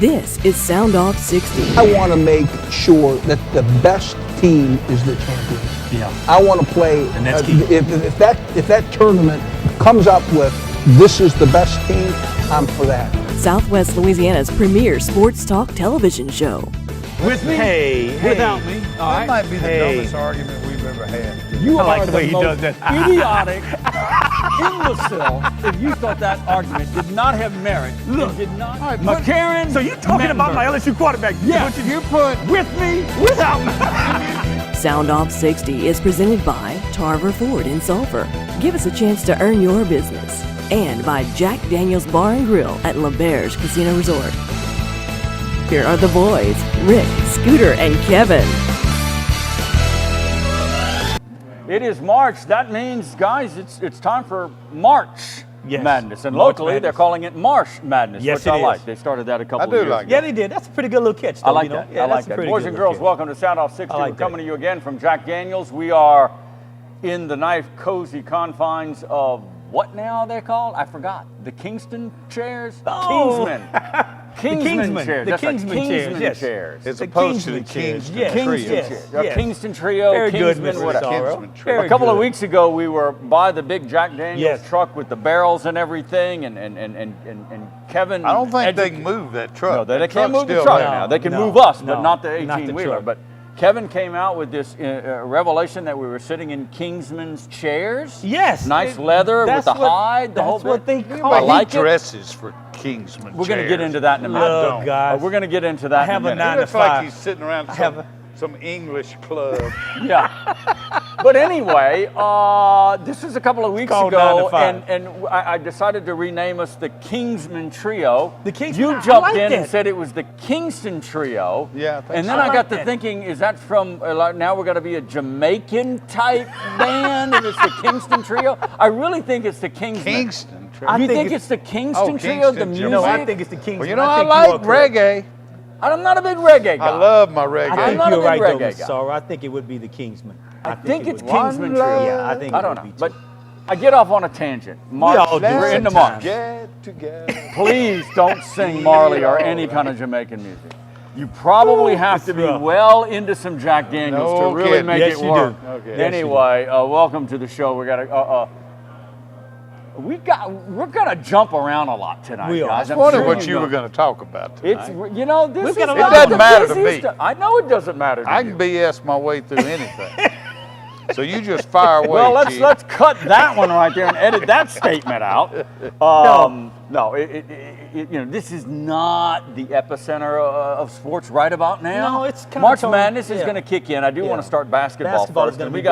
This is Soundoff 60. I want to make sure that the best team is the champion. Yeah. I want to play. And that's key. If that tournament comes up with this is the best team, I'm for that. Southwest Louisiana's premier sports talk television show. With me? Hey. Without me? All That right. might be the dumbest argument we've ever had. You I are like the the way he most does that. idiotic imbecile if you thought that argument did not have merit. Look, did not. All right, McCarron. So you're talking about my LSU quarterback? Yeah. What you put With me, without me. Soundoff 60 is presented by Tarver Ford in Sulphur. Give us a chance to earn your business. And by Jack Daniel's Bar and Grill at Lauberge Casino Resort. Here are the boys, Rick, Scooter, and Kevin. It is March. That means, guys, it's time for March Madness. And March locally, Madness. they're calling it Marsh Madness, Yes, which I it like. is. They started that a couple I of do years like ago. that. Yeah, they did. That's a pretty good little catch, though, I like you know? that. Yeah, I like that's a that. pretty Boys good and little girls, catch. welcome to Soundoff 60. I like We're coming that. to you again from Jack Daniels. We are in the nice, cozy confines of what now they're called? I forgot. The Kingston chairs? Oh. Kingsman chairs. The That's right, Kingsman chairs, yes. chairs. As The opposed to the Kingsman chairs, Kingston yes. Trio. Yes. Chairs. Or Yes. Kingston Trio, Very good, Kingsman, Mr. whatever. Sorrow. Kingsman Trio. Very A couple of good. weeks ago, we were by the big Jack Daniels Yes. truck with the barrels and everything, and Kevin. I don't think they can move that truck. No, they That can't truck's move the still truck there. now. They can No, move us, but no, not the not the 18-wheeler. truck. But Kevin came out with this revelation that we were sitting in Kingsman's chairs. Yes. Nice leather with That's the what- hide, the whole that's what bit. they call I it. like He it. dresses for Kingsman We're going to get chairs. into that in a minute. Look, don't. guys. We're going to get into that I have in a a minute. He 9 to looks like 5. he's sitting around have some English club. Yeah. But anyway, this is a couple of weeks called ago, 9 to 5. and I decided to rename us the Kingsman Trio. The Kingsman- You I jumped like in that. and said it was the Kingston Trio. Yeah, I think and so. then I I like got to that. thinking, is that from, now we're going to be a Jamaican type band, and it's the Kingston Trio? I really think it's the Kingsman. Kingston Trio. I You think think it's the Kingston Oh, Trio, the Kingston, music? No, I think it's the Kingsman. Well, you know, I think like you are correct. reggae. I'm not a big reggae guy. I love my reggae. I think not a you're big right, though, reggae Mr. guy. Sorrow. I think it would be the Kingsman. I think it's it would be. Kingsman One Trio. love. Yeah, I think I it don't would know, be, too. but I get off on a tangent. March, all do we're into sometimes. March. Get together. Please don't sing Marley or any kind of Jamaican music. You probably have to be rough. well into some Jack Daniels No to really kidding. make Yes, it you work. do. Okay. Yes, you do. Anyway, welcome to the show. We're gonna jump around a lot tonight, We are. guys. I I'm wonder sure what you know. were going to talk about It's tonight. you know this We've is got a not lot- It doesn't the matter to busy me. stuff. I know it doesn't matter to I you. can BS my way through anything. So you just fire away. Well, Chief. let's cut that one right there and edit that statement out. No, you know, this is not the epicenter of sports right about now. No, it's kinda March totally- Madness is yeah. going to kick in. I do want Yeah. to start basketball Basketball is first, gonna and be we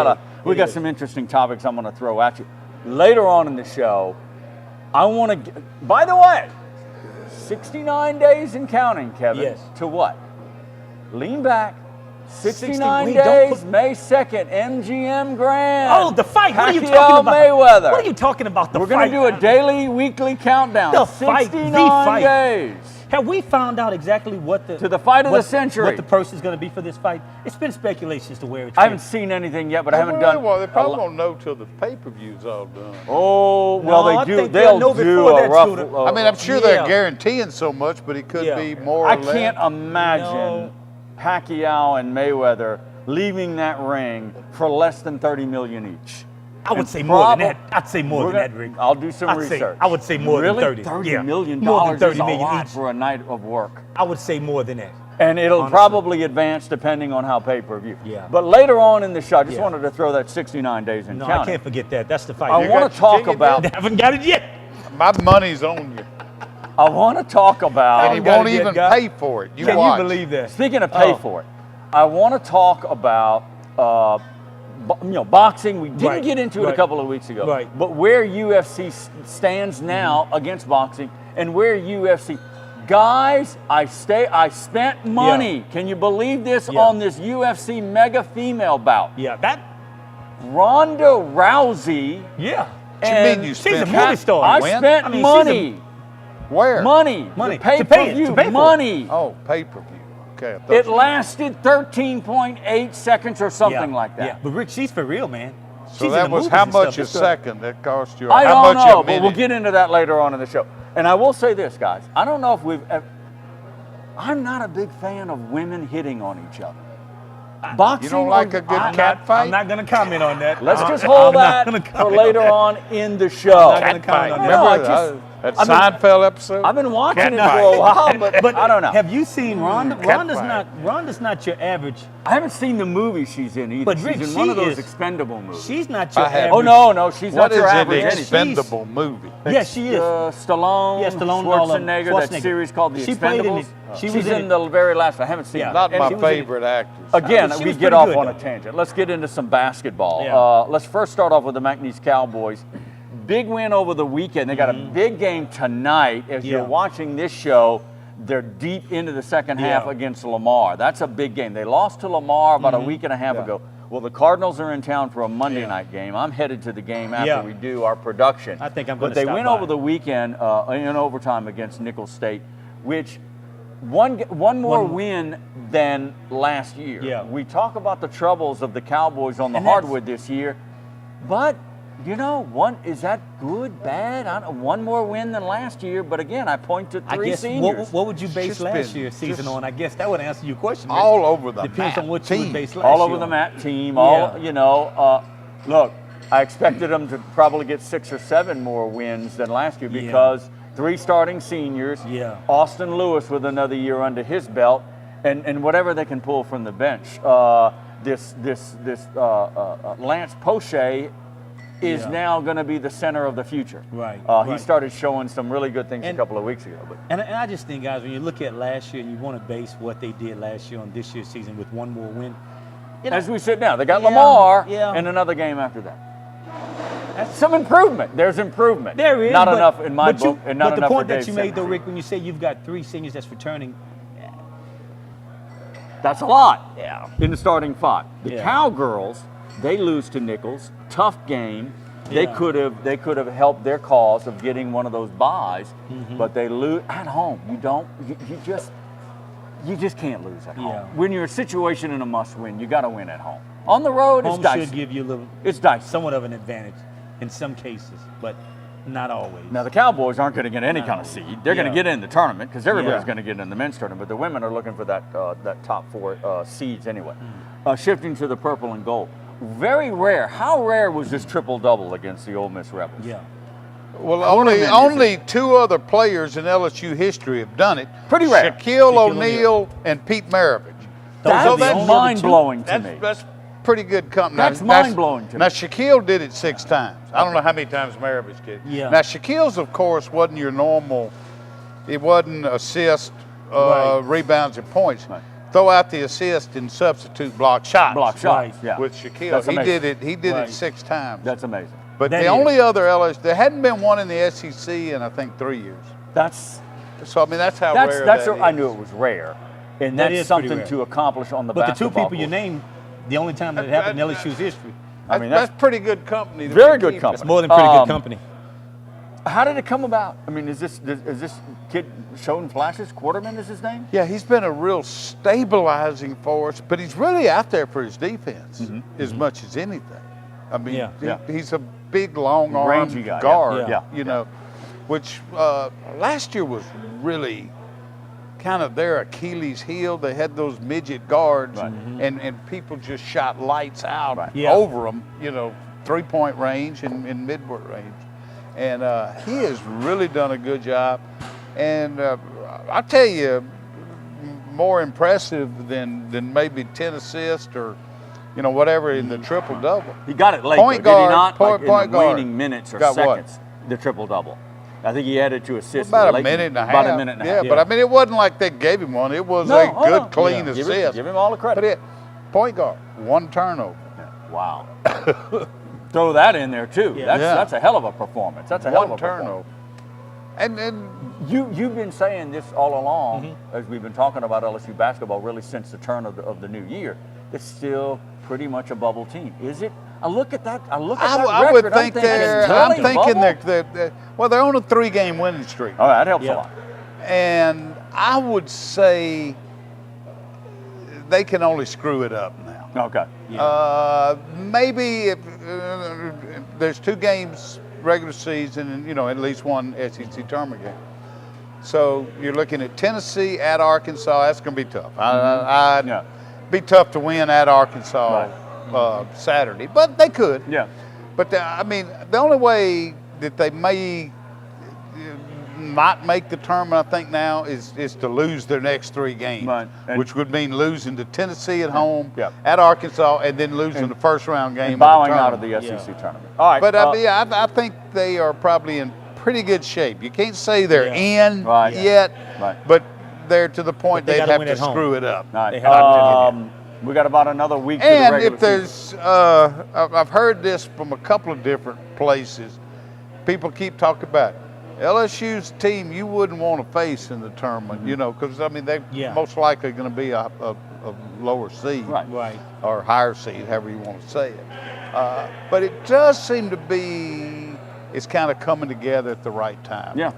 big. got It some is. interesting topics I'm going to throw at you later on in the show. I want to. By the way, 69 days and counting, Kevin. Yes. To what? Lean back. 69 wait, don't days, put- May 2nd, MGM Grand. Oh, the fight. What are you Pacquiao talking about? Mayweather. What are you talking about? The We're fight. going to do a daily, weekly countdown. The fight, the 69 fight. days. Have we found out exactly what the To the fight of the century. What the purse is going to be for this fight? It's been speculation as to where it's. I haven't seen anything yet, but I haven't done. Well, they a probably lo- won't know till the pay-per-view's all done. Oh, well, No, I they do. think they'll know They'll do before a that, rough. Scooter. I mean, I'm sure Yeah. they're guaranteeing so much, but it could Yeah. be more or I less. can't imagine No. Pacquiao and Mayweather leaving that ring for less than 30 million each. I would And say more than prob- that. I'd say more We're than gonna- that, Rick. I'll do some I'd say- research. I would say more than really? 30. $30 Yeah. million More than is 30 a million lot each. for a night of work. I would say more than that. And it'll Honestly. probably advance depending on how pay-per-view. Yeah. But later on in the show, I just Yeah. wanted to throw that 69 days in No, counting. I can't forget that. That's the fight. I You want got to your talk ticket about. I haven't got it yet. My money's on you. I want to talk about. And he got won't it yet, even guy? pay for it. You Can watch. you believe that? Speaking of pay Oh. for it, I want to talk about. Boxing. We didn't Right, get into it a right, couple of weeks ago. right. But where UFC stands now against boxing, and where UFC, guys, I spent money. Can you believe this Yeah. on this UFC mega female bout? Yeah, that. Ronda Rousey. Yeah. What you and mean you She's a spent? movie star. I When? spent I mean, she's money. Where? Money. Money. To pay To pay per it, view. to pay for it. Money. Oh, pay-per-view. Okay. I thought It you- lasted 13.8 seconds or something Yeah, like that. Yeah, but Rick, she's for real, man. So She's in that the was movies how and stuff. much a It's good. second that cost you? Or I how don't much know, a but minute? we'll get into that later on in the show. And I will say this, guys. I don't know if we've ever, I'm not a big fan of women hitting on each other. Boxing. You don't like a good cat fight? I'm not going to comment on that. Let's just hold that for later on in the show. I'm not gonna comment on that. No, I Remember just- that Seinfeld episode? I've been watching Cat it fight. for a while, but I don't know. Have you seen Rhonda? Cat Rhonda's fight. not your average. I haven't seen the movie she's in either. But she's Rick, in one of she those is- expendable movies. She's not your I have- average. Oh no, she's What not your is an average. anything. expendable movie? Yeah, she is. Stallone, Yeah, Stallone and all of them. Schwarzenegger, that series called The She played in Expendables. it. She She's was in in it. the very last one. I haven't seen Yeah. it. Not And my she was in- favorite actress. Again, She we was get pretty off good, on a though. tangent. Let's get into some basketball. Yeah. Let's first start off with the McNeese Cowboys. Big win over the weekend. They got a big game tonight. As you're Yeah. watching this show, they're deep into the second half Yeah. against Lamar. That's a big game. They lost to Lamar about a week and a half ago. Well, the Cardinals are in town for a Monday night game. I'm headed to the game after Yeah. we do our production. I think I'm But gonna they stop win by. over the weekend in overtime against Nicholls State, which one more win than last year. Yeah. We talk about the troubles of the Cowboys on the And that's- hardwood this year, but you know, is that good, bad? I don't know, one more win than last year, but again, I point to I three guess seniors. what would you base just last been year's season just on? I guess that would answer your question. Rick. All over the Depends map. on what you would base last all over year the on. map team. Yeah. Look, I expected them to probably get 6 or 7 more wins than last year Yeah. because 3 starting seniors. Yeah. Austin Lewis with another year under his belt, and whatever they can pull from the bench. This Lance Poche is Yeah. now going to be the center of the future. Right, He right. started showing some really good things a And- couple of weeks ago. But And I just think, guys, when you look at last year and you want to base what they did last year on this year's season with one more win, you know, as we sit now, they got Yeah, Lamar yeah. and another game after that. Some improvement. There's improvement. there is not but- enough in my but you- book, and not But the enough point for that Dave you made, though, Simmons. Rick, when you say you've got 3 seniors that's returning, That's a lot. Yeah. In the starting 5. The Yeah. Cowgirls, they lose to Nicholls. Tough game. They Yeah. could have helped their cause of getting one of those buys, Mm-hmm. but they lose at home. You just can't lose at home. Yeah. When you're in a situation in a must-win, you got to win at home. On the road, home it's dicey. should give you a little, It's dicey. somewhat of an advantage in some cases, but not always. Now, the Cowboys aren't going to get any kind of seed. They're going Yeah. to get in the tournament because everybody's Yeah. going to get in the men's tournament. But the women are looking for that top 4 seeds anyway. Mm. Shifting to the purple and gold. Very rare. How rare was this triple-double against the Ole Miss Rebels? Yeah. Well, Tournament is only 2 other players in LSU history have done it. Pretty rare. Shaquille Shaquille O'Neal and Pete Maravich. Those That's are the only mind-blowing to That's, me. that's pretty good company. That's mind-blowing to me. Now, Shaquille did it 6 times. I don't know how many times Maravich did. Yeah. Now, Shaquille's, of course, wasn't your normal. It wasn't assist, Right. rebounds, and points. Right. Throw out the assist and substitute block shots. Block shots, Right. yeah. With Shaquille, That's he amazing. did it. He did Right. it 6 times. That's amazing. But That the is. only other LSU, there hadn't been one in the SEC in I think 3 years. That's So I mean, that's how rare that's. that I is. knew it was rare, and That that's is pretty something rare. to accomplish on the But the 2 basketball people you court. named, the only time that it happened in LSU's history. I mean, that's pretty good company. to Very keep good it. company. It's more than pretty Um, good company. How did it come about? I mean, is this kid showing flashes? Quarterman is his name? Yeah, he's been a real stabilizing force, but he's really out there for his defense as much as anything. I mean, Yeah. Yeah. he's a big, long-armed Rangy guy, yeah. guard, Yeah. you know, which last year was really kind of their Achilles heel. They had those midget guards, Right. and people just shot lights out Yeah. over them, you know, 3-point range and midward range. And he has really done a good job. And I tell you, more impressive than maybe 10 assists or, you know, whatever in the triple-double. He got it late. Point though, did he guard, not? point Like in the guard. waning minutes or Got what? seconds, the triple-double. I think he added to assists. About a late- minute and a half. About a minute and a half. Yeah, but I mean, it wasn't like they gave him one. It was No, a oh, good, no. clean Yeah. assist. Give him all the credit. But point guard, 1 turnover. Wow. Throw that in there too. Yeah. That's a hell of a performance. That's a hell of a 1 turnover. performance. And You've been saying this all along, Mm-hmm. as we've been talking about LSU basketball really since the turn of the new year. It's still pretty much a bubble team, is it? I look at that. I I would record, think I'm thinking, they're. it's I'm really a thinking bubble? they're on a 3-game winning streak, Oh, that helps Yeah. a lot. and I would say they can only screw it up now. Okay. Maybe if there's 2 games regular season, and you know at least 1 SEC tournament game. So you're looking at Tennessee at Arkansas. That's going to be tough. Yeah. Be tough to win at Arkansas Saturday, but they could. Yeah. But I mean, the only way that they may not make the tournament, I think now, is to lose their next 3 games, Right. which would mean losing to Tennessee at home, Yeah. at Arkansas, and then losing the first round game. And bowing of the out of tournament. the SEC tournament. All right. But I think they are probably in pretty good shape. You can't say they're in Right. yet, Right. but they're to the point But they they'd gotta have win to at home. screw it up. All right. They have to We got about another week to the And regular if there's, I've heard this from a couple of different places. People keep talking about LSU's team you wouldn't want to face in the tournament, you know, because I mean they're most likely going to be a lower seed, Right. or higher seed, however you want to say it. But it does seem to be it's kind of coming together at the right time. Yeah.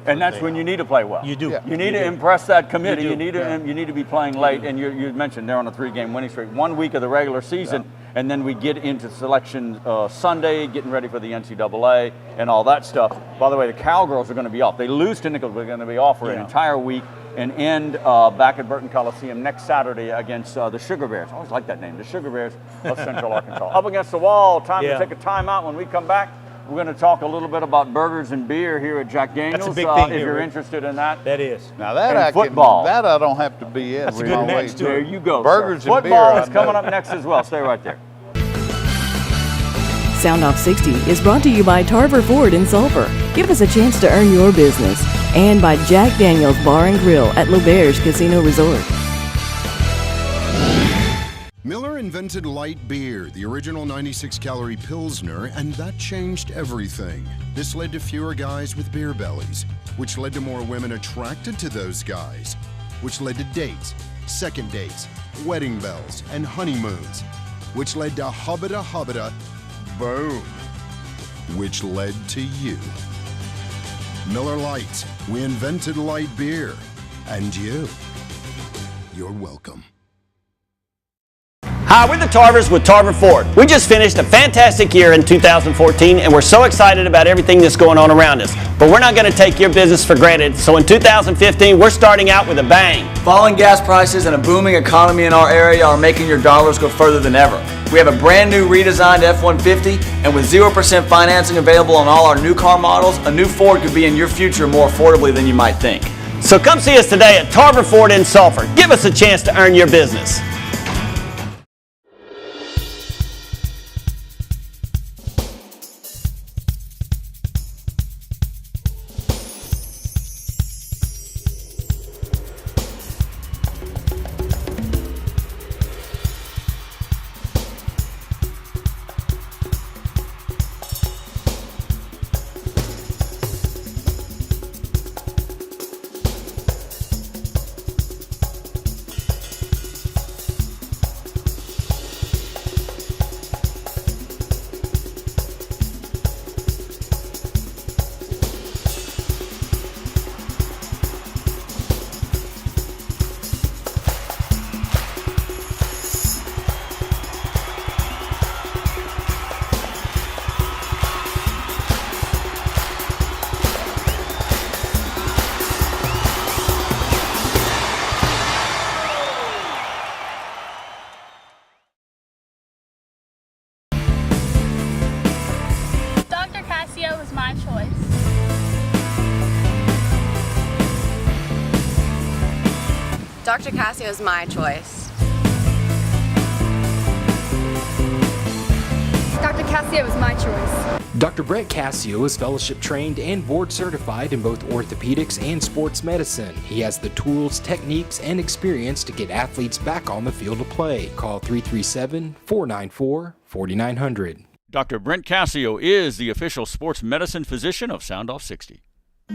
And that's when you need to play well. You do. Yeah. You need to impress that committee. You need to Yeah. you need to be playing late. And you mentioned they're on a 3-game winning streak. 1 week of the regular season, and then we get into selection Sunday, getting ready for the NCAA and all that stuff. By the way, the Cowgirls are going to be off. They lose to Nichols, but they're going to be off for an entire week and end back at Burton Coliseum next Saturday against the Sugar Bears. I always like that name, the Sugar Bears of Central Arkansas. Up against the wall. Time to take a timeout. When we come back, we're going to talk a little bit about burgers and beer here at Jack Daniels. That's a big thing if here, you're Rick. interested in that. That is. Now that And I football. that I don't have to be in. That's a We're good gonna match, wait too. There you go. Burgers sir. and beer, Football I is coming know. up next as well. Stay right there. Soundoff 60 is brought to you by Tarver Ford in Sulphur. Give us a chance to earn your business. And by Jack Daniels Bar and Grill at Lauberge Casino Resort. Miller invented light beer, the original 96-calorie Pilsner, and that changed everything. This led to fewer guys with beer bellies, which led to more women attracted to those guys, which led to dates, second dates, wedding bells, and honeymoons, which led to hubba-da, boom, which led to you. Miller Lite, we invented light beer, and you're welcome. Hi, we're the Tarvers with Tarver Ford. We just finished a fantastic year in 2014, and we're so excited about everything that's going on around us. But we're not going to take your business for granted, so in 2015, we're starting out with a bang. Falling gas prices and a booming economy in our area are making your dollars go further than ever. We have a brand new redesigned F-150, and with 0% financing available on all our new car models, a new Ford could be in your future more affordably than you might think. So come see us today at Tarver Ford in Sulphur. Give us a chance to earn your business. Dr. Casio was my choice. Dr. Casio is my choice. Dr. Casio was my choice. Dr. Brent Casio is fellowship trained and board certified in both orthopedics and sports medicine. He has the tools, techniques, and experience to get athletes back on the field of play. Call 337-494-4900. Dr. Brent Casio is the official sports medicine physician of Soundoff 60.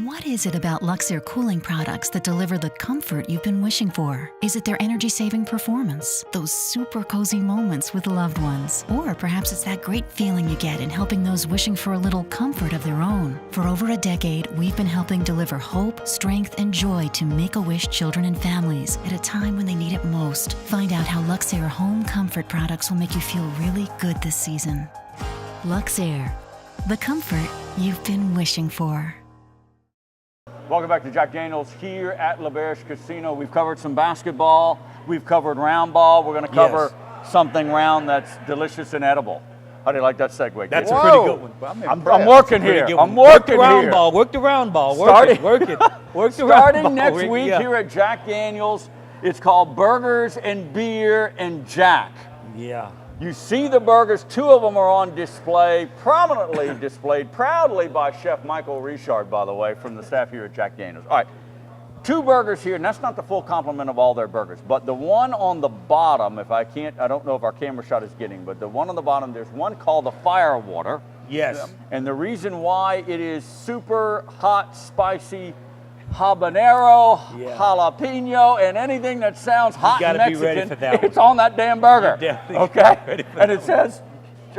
What is it about Luxair cooling products that deliver the comfort you've been wishing for? Is it their energy-saving performance? Those super cozy moments with loved ones? Or perhaps it's that great feeling you get in helping those wishing for a little comfort of their own. For over a decade, we've been helping deliver hope, strength, and joy to Make-A-Wish children and families at a time when they need it most. Find out how Luxair home comfort products will make you feel really good this season. Luxair, the comfort you've been wishing for. Welcome back to Jack Daniels here at Lauberge Casino. We've covered some basketball. We've covered round ball. We're going to cover something round that's delicious and edible. How do you like that segue? That's a pretty good one. I'm working here. I'm working here. Work the round ball. Work it. Work the round ball. Starting next week here at Jack Daniels, it's called Burgers and Beer and Jack. Yeah. You see the burgers. 2 of them are on display, prominently displayed, proudly by Chef Michael Richard, by the way, from the staff here at Jack Daniels. All right, 2 burgers here, and that's not the full complement of all their burgers, but the one on the bottom, I don't know if our camera shot is getting, but the one on the bottom, there's one called the Firewater. Yes. And the reason why it is super hot, spicy, habanero, jalapeno, and anything that sounds hot and Mexican, be ready for that it's on that damn burger. Okay? Ready for And it says,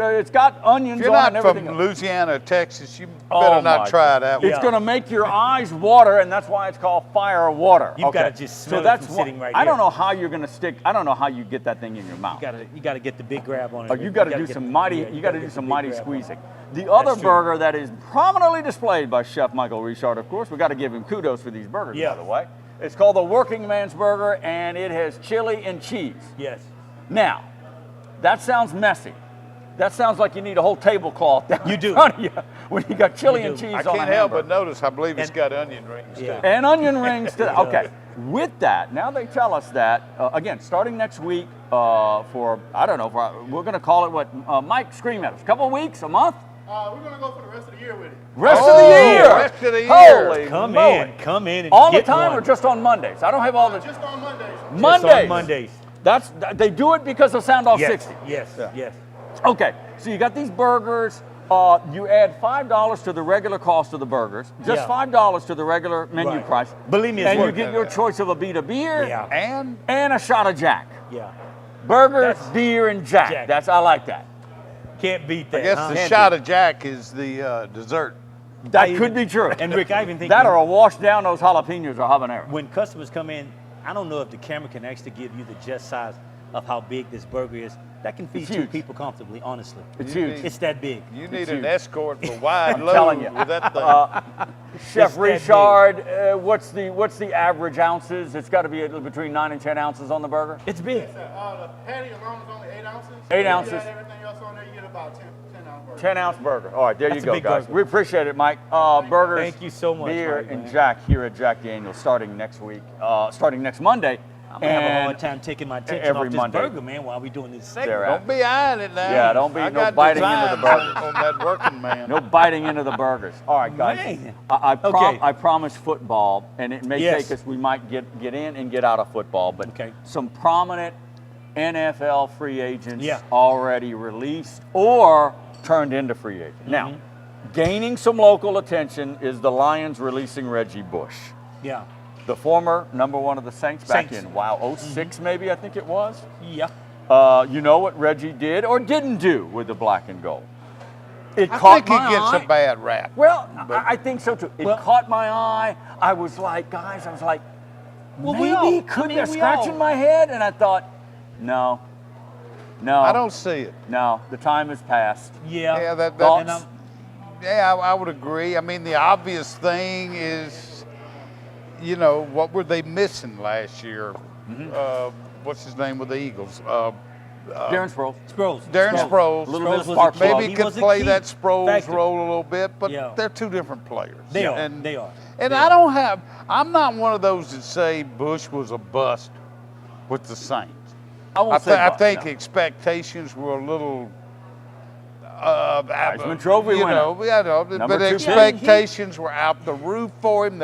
it's got onions If you're on not and everything. from Louisiana or Texas, you better not try that one. It's going to make your eyes water, and that's why it's called fire water. You've got to just smell it from sitting right I here. don't know how you're going to stick. I don't know how you get that thing in your mouth. You got to get the big grab on it. Oh, you got to do some mighty. You got to do some mighty squeezing. The other burger that is prominently displayed by Chef Michael Richard, of course, we got to give him kudos for these burgers, by the way. It's called the Working Man's Burger, and it has chili and cheese. Yes. Now, that sounds messy. That sounds like you need a whole tablecloth down in front of you when you got chili and cheese I on a can't help hamburger. but notice, I believe it's got onion rings too. And onion rings too. Okay. With that, now they tell us that, again, starting next week we're going to call it what? Mike, scream at us. A couple of weeks, a month? We're going to go for the rest of the year with it. Rest of the year! Rest of the year. Holy Come moly. in and all the get time one. or just on Mondays? I don't have all the... Just on Mondays. Mondays. Just on Mondays. They do it because of Soundoff 60. Yes. Okay, so you got these burgers. You add $5 to the regular cost of the burgers, just $5 to the regular menu price. Believe me, it's and you worth get it. your choice of a beat of beer and a shot of Jack. Yeah. Burgers, beer, and Jack. I like that. Can't beat that. I guess the shot of Jack is the dessert. That could be true. And Rick, I even think that or a wash down those jalapenos or habanero. When customers come in, I don't know if the camera can actually give you the just size of how big this burger is. That can feed 2 people comfortably, honestly. It's huge. It's that big. You need an escort for wide I'm telling you. with that thing. Chef Richard, what's the average ounces? It's got to be between 9 and 10 ounces on the burger. It's big. The patty alone is only 8 ounces. 8 ounces. You add everything else on there, you get about 10-ounce burger. 10-ounce burger. All right, there That's you a go, big guys. burger. We appreciate it, Mike. Burgers, Thank you so much, beer, Mike, and man. Jack here at Jack Daniels starting next week, starting next Monday. I'm going to have a hard time taking my attention every off this Monday. burger, man, while we doing this segment. Don't be eyeing it now. Yeah, don't be no biting into the burgers. on that working man. No biting into the burgers. All right, guys. Man. I promise football, and it may Yes. take us, we might get in and get out of football, but some prominent NFL free agents already released or turned into free agents. Now, gaining some local attention is the Lions releasing Reggie Bush. Yeah. The former #1 of the Saints back in, 06 maybe, I think it was. Yeah. You know what Reggie did or didn't do with the black and gold. It I caught think he my gets eye. a bad rap. Well, I think so too. It caught my eye. I was like, Well, maybe could be scratching my head, and I thought, no. I don't see it. No, the time has passed. Yeah. Yeah, I would agree. I mean, the obvious thing is, what were they missing last year? What's his name with the Eagles? Darren Sproles. Darren Sproles. A little bit of spark plug. Maybe could play that Sproles role a little bit, but Yeah. they're 2 different players. They are. And, They are. And I'm not one of those that say Bush was a bust with the Saints. I think expectations were a little. Heisman Trophy winner. But expectations were out the roof for him.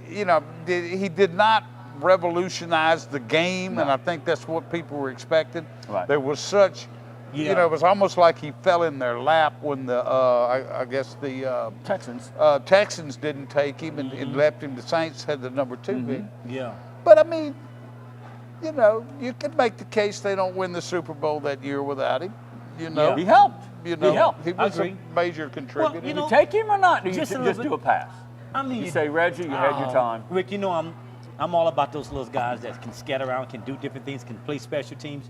He did not revolutionize the game, and I think that's what people were expecting. Right. There was such, it was almost like he fell in their lap when the I guess the Texans didn't take him and left him. The Saints had the #2 pick. Yeah. But I mean, you could make the case they don't win the Super Bowl that year without him. He helped. He helped. He was agree. a major contributor. Do you take him or not? Do you just just do a pass? I mean, You say, Reggie, you had your time. Rick, I'm all about those little guys that can scatter around, can do different things, can play special teams.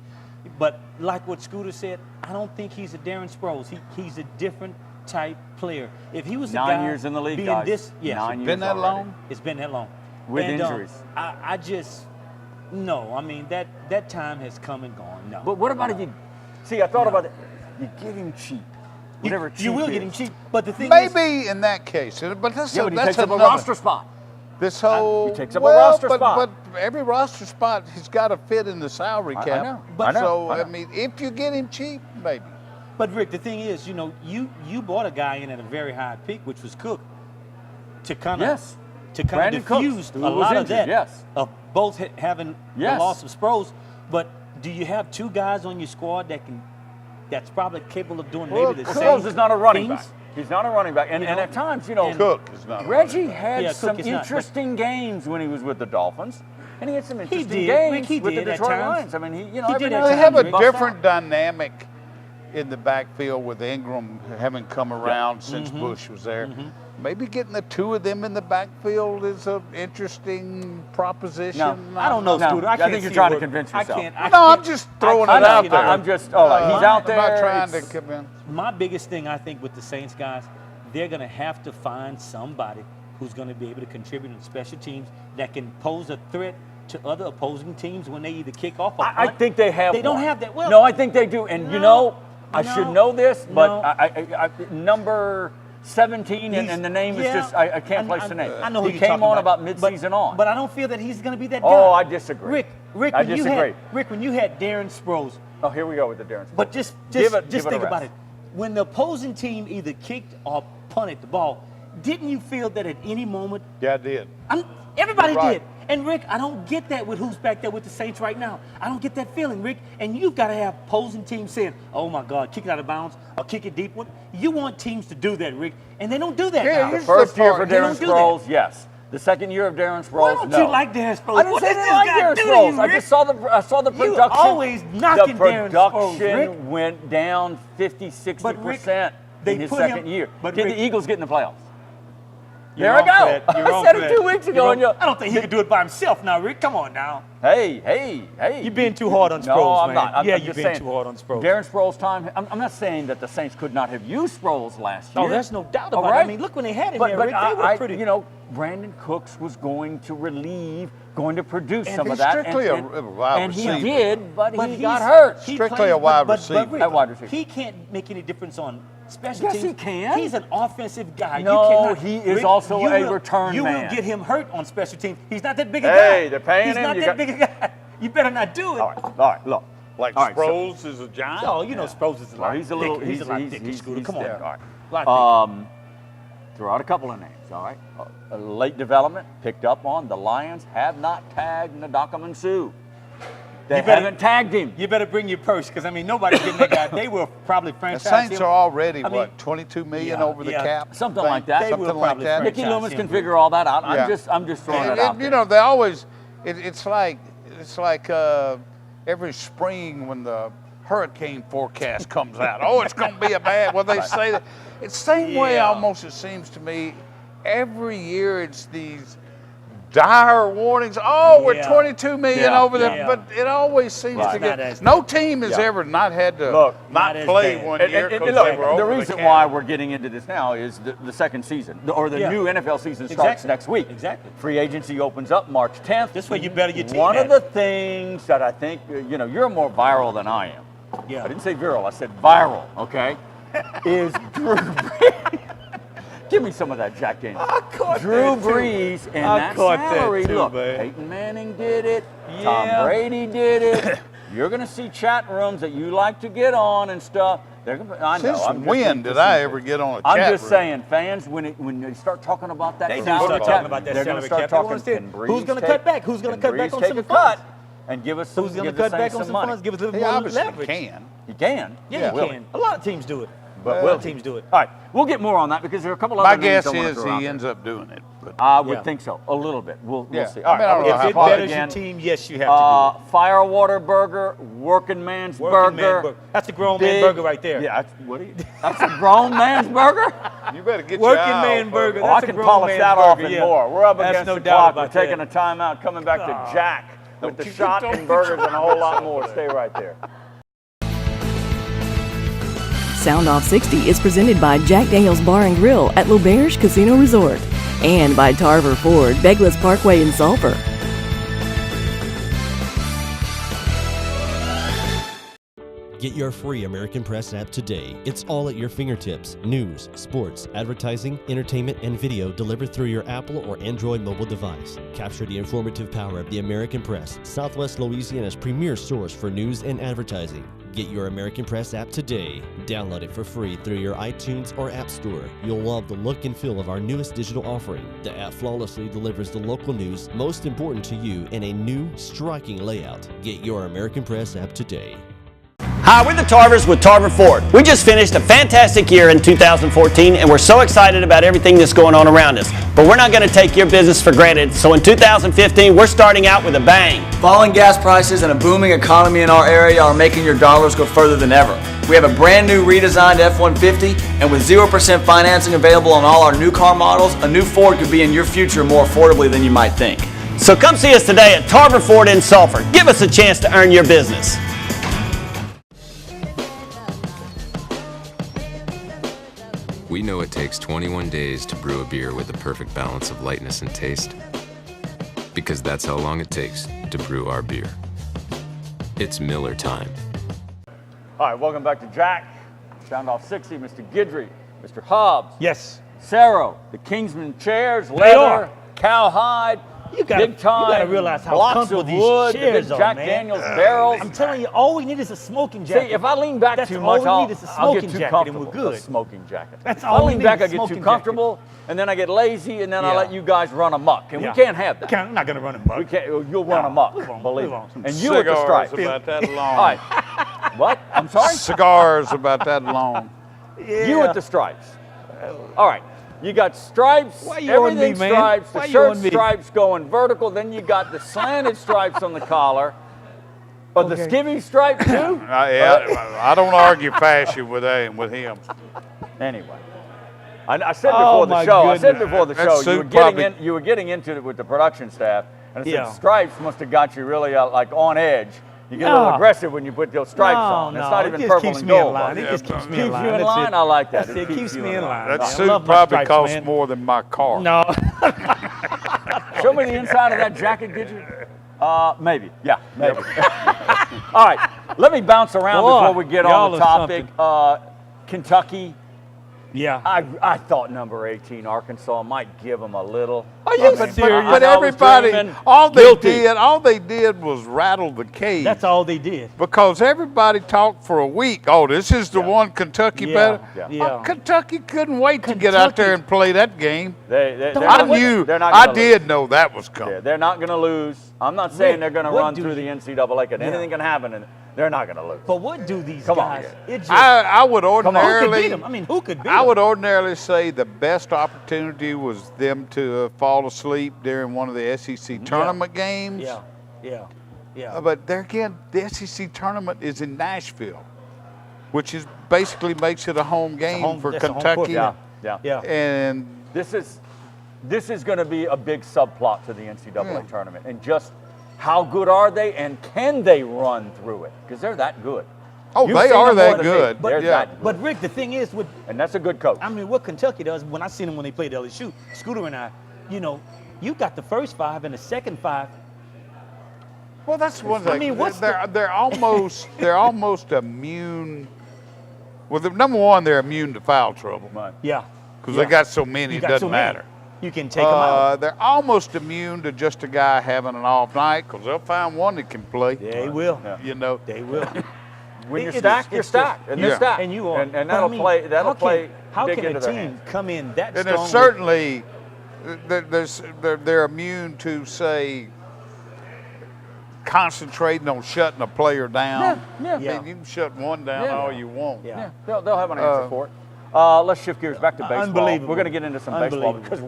But like what Scooter said, I don't think he's a Darren Sproles. He's a different type player. If he was a 9 guy years in the league, being guys. this, yes, 9 years Been that already. long? it's been that long. With And, injuries. I just no. I mean that time has come and gone. No. But what about if you? See, I thought about it. You get him cheap. Whatever cheap you will is. get him cheap, but the thing is, Maybe in that case, but that's Yeah, but he that's takes up a another- roster spot. This whole He takes up a roster spot. But every roster spot he's got to fit in the salary I cap. know. But- So I know. I mean, if you get him cheap, maybe. But Rick, the thing is, you bought a guy in at a very high peak, which was Cook, to kind of Yes. diffuse Cooks, a who was lot of injured, that yes. of both having Yes. the loss of Sproles. But do you have two guys on your squad that's probably capable of doing Well, maybe the Sproles same is not a running things? back. He's not a running back, and at times, Cook is not. a Reggie running back. had Yeah, some Cook is not, but- interesting games when he was with the Dolphins, and he had some interesting did. games Rick, he with the did at Detroit times. Lions. I mean, He every did now at and They then have he a busts different out. dynamic in the backfield with Ingram having come around since Mm-hmm. Bush was there. Maybe getting the two of them in the backfield is an interesting proposition. I don't know, No, Scooter. I I can't think you're see trying it to work. convince I yourself. can't. No, I'm just throwing I it out can't there. I'm just, he's out there. I'm not trying to It's- convince. My biggest thing, I think, with the Saints guys, they're going to have to find somebody who's going to be able to contribute on special teams that can pose a threat to other opposing teams when they either kick off or I punt. think they have. They don't one. have that. Well, no, I think they do. And I should know this, but no. I number 17, and the name is just I can't place the name. I know who he you're came talking on about mid-season on. But I don't feel that he's going to be that guy. Oh, I disagree. Rick, I when you disagree. when you had Darren Sproles, Oh, here we go with the difference. but just Give it think a about rest. it. When the opposing team either kicked or punted the ball, didn't you feel that at any moment? Yeah, I did. Everybody You're right. did. And Rick, I don't get that with who's back there with the Saints right now. I don't get that feeling, Rick. And you've got to have opposing teams saying, "Oh my God, kick it out of bounds or kick it deep." You want teams to do that, Rick, and they don't do that Yeah, now. The here's first the year part. for They Darren don't do that. Sproles, yes. The second year of Darren Sproles, Why don't no. you like Darren Sproles? I didn't What say does I this didn't like guy Darren do to Sproles. you, I Rick? just saw the You production. always knocking the Darren Sproles, production Rick. went down 50, 60% they in his put second him- year. but Did Rick- the Eagles get in the playoffs? You're There I wrong go. for that. You're I wrong said for it that. 2 weeks You're ago. wrong. And you I don't think he could do it by himself now, Rick. Come on now. Hey. You're being too hard on Sproles, No, I'm man. not. I'm you're just being saying, too hard on Sproles. Darren Sproles' time, I'm not saying that the Saints could not have used Sproles last year. Oh, there's no doubt All about it. right? I mean, look when they had him But, there, but Rick. They were pretty. Brandon Cooks was going to produce And some of he's that. strictly a wide and he receiver. did, but he he's- got hurt. Strictly a wide receiver. Rick, A wide receiver. He can't make any difference on special Yes, teams. he can. He's an offensive guy. No, you cannot, he is Rick, also you a will- return You man. will get him hurt on special teams. He's not that big a guy. Hey, they're paying He's him. not You that got- big a guy. You better not do it. All right, look. Like All right, so- Sproles is a giant. Oh, you know Sproles is a lot. He's a little. thicker. He's a lot thicker, Scooter. Come on. thick. now. All Lot thicker. right. Throw out a couple of names. All right. A late development picked up on. The Lions have not tagged Ndamukong Suh. They You better- haven't tagged him. You better bring your purse, because I mean nobody's getting that guy. They will probably The franchise Saints him. are already, I mean, 22 million yeah, over the yeah. cap? Something Thing? like that. They Something will like probably that. franchise Mickey Loomis him. can figure all that out. Yeah. I'm just throwing it out there. You know, they always, it's like every spring when the hurricane forecast comes out. Oh, it's going to be a bad. Well, they say that. It's the same way almost, it seems to me. Every year it's these dire warnings. Oh, we're 22 million over there. Yeah. But it always seems Right. to Not get. as No team has Yeah. ever not had to Look, not not as play bad. one And- year and because look, they were over the reason cap. why we're getting into this now is the second season, or the Yeah. new NFL season starts Exactly. next week. Exactly. Free agency opens up March 10th. This way you better your team One at of the things that I think, you're more viral than I am. Yeah. I didn't say viral, I said viral, okay? Is Drew Brees. Give me some of that, Jack Daniels. Drew Brees and I that caught that salary. too, Look, man. Peyton Manning did it. Yeah. Tom Brady did it. You're going to see chat rooms that you like to get on and stuff. They're gonna, I know. Since I'm just when being did I facetious. ever get on a I'm chat just room? saying, fans, when they start talking about that They do salary start cap, talking about that they're going to salary start cap. They wanna talking. see Can who's Brees gonna take- cut back? Who's gonna can cut back Brees on take some a funds? cut and give us some, Who's going to give the cut back Saints on some money? funds? Give us a little He more obviously leverage. can. He can. Yeah, Will he can. A lot of teams do it. But a will lot of he? teams do it. All right, we'll get more on that because there are a couple other My names guess I wanna is throw out he there. ends up doing it. But I would Yeah. think so, a little bit. We'll Yeah. see. I mean, I don't know If how it far betters your again. team, yes, you have to do it. Firewater burger, working man's Working man burger. burger. That's a grown man Big- burger right there. Yeah, that's a grown man's burger? you better get Working your eye man off burger. of Oh, it. I That's a can grown polish man's that off burger, and yeah. more. We're up That's against no the doubt clock. We're about taking that. a timeout, coming back to Jack with the you- shot don't and you burgers try and a whole lot to more. listen Stay right there. Soundoff 60 is presented by Jack Daniel's Bar and Grill at Lauberge Casino Resort and by Tarver Ford, Douglas Parkway in Sulphur. Get your free American Press app today. It's all at your fingertips. News, sports, advertising, entertainment, and video delivered through your Apple or Android mobile device. Capture the informative power of the American Press, Southwest Louisiana's premier source for news and advertising. Get your American Press app today. Download it for free through your iTunes or App Store. You'll love the look and feel of our newest digital offering. The app flawlessly delivers the local news most important to you in a new, striking layout. Get your American Press app today. Hi, we're the Tarvers with Tarver Ford. We just finished a fantastic year in 2014, and we're so excited about everything that's going on around us. But we're not going to take your business for granted, so in 2015, we're starting out with a bang. Falling gas prices and a booming economy in our area are making your dollars go further than ever. We have a brand new redesigned F-150, and with 0% financing available on all our new car models, a new Ford could be in your future more affordably than you might think. So come see us today at Tarver Ford in Sulphur. Give us a chance to earn your business. We know it takes 21 days to brew a beer with the perfect balance of lightness and taste, because that's how long it takes to brew our beer. It's Miller time. All right, welcome back to Jack, Soundoff 60, Mr. Guidry, Mr. Hobbs. Yes. Sarah, the Kingsman chairs, They leather, are. cowhide, big time, You gotta realize how blocks comfortable of these wood, chairs the big are, Jack man. Daniels barrels. I'm telling you, all we need is a smoking jacket. See, if I lean back That's too all much, we need is a I'll get smoking too jacket comfortable. and we're good. A smoking jacket. That's If all I we lean need back, is a I get too smoking comfortable, and then I get lazy, and then I Yeah. let you guys run amok, and Yeah. we can't have that. I'm not gonna run amok. We can't. You'll run amok, believe me. And you with the Cigars stripes. about that long. All right. What? I'm sorry. Cigars about that long. You with the stripes. All right. You got stripes, Why you on everything me, man? stripes, Why the you shirt on me? stripes going vertical, then you got the slanted stripes on the collar. But the skivvy stripe too? I don't argue fashion with him. Anyway. I said Oh, before the my show, I said goodness. before the That show, suit you were getting into it with the production staff, and I said Yeah. stripes must have got you really like on edge. You get a little No. aggressive when you put those stripes on. It's not even it just purple keeps and me in gold. line. It just keeps me in Keeps line. you in That's line? it. I like that. That's it. Keeps you me in line. That I suit love my probably stripes, costs man. more than my car. No. Show me the inside of that jacket, did you? Maybe. Yeah, maybe. All right, let me bounce around Boy, before we get y'all on the are topic. Kentucky. Yeah. I thought number 18, Arkansas, might give them a little. Are you But serious? everybody, all they did was rattle the cage. That's all they did. Because everybody talked for a week. Oh, this is the one Kentucky better. Yeah. Oh, Kentucky couldn't wait to get out there and play that game. I did know that was coming. Yeah, they're not going to lose. I'm not saying they're going to what run do through the you- NCAA. Anything can happen, and they're not going to lose. But what do these Come on. guys? It just, I would who could beat ordinarily, them? I mean, who could beat I them? would ordinarily say the best opportunity was them to fall asleep during one of the SEC tournament games. Yeah. But there again, the SEC tournament is in Nashville, which is basically makes it a home game for that's a home Kentucky. court. Yeah. And This is going to be a big subplot to the NCAA tournament, and just how good are they, and can they run through it? Because they're that good. oh, You've they seen are them more that than me. good. They're yeah. that good. But Rick, the thing is with And that's a good coach. I mean, what Kentucky does, when I seen them when they played LSU, Scooter and I, you got the first five and the second five. Well, that's one thing. I mean, what's they're almost immune. Well, number one, they're immune to foul trouble. Yeah. Because they got so many, You it got doesn't so many. matter. You can take them out. They're almost immune to just a guy having an off night, because they'll find one that can play. They will. You know. They will. When you're It- stacked, you're it's stacked, and they're Yeah. stacked, And you are. and But that'll I mean, play. That'll play How big can into a their team hands. come in that And strong? they're certainly they're immune to, say, concentrating on shutting a player down. Yeah. I mean, you can shut one down all you want. Yeah, they'll have an answer for it. Let's shift gears back to baseball. Unbelievable. We're going to get into some baseball Unbelievable. because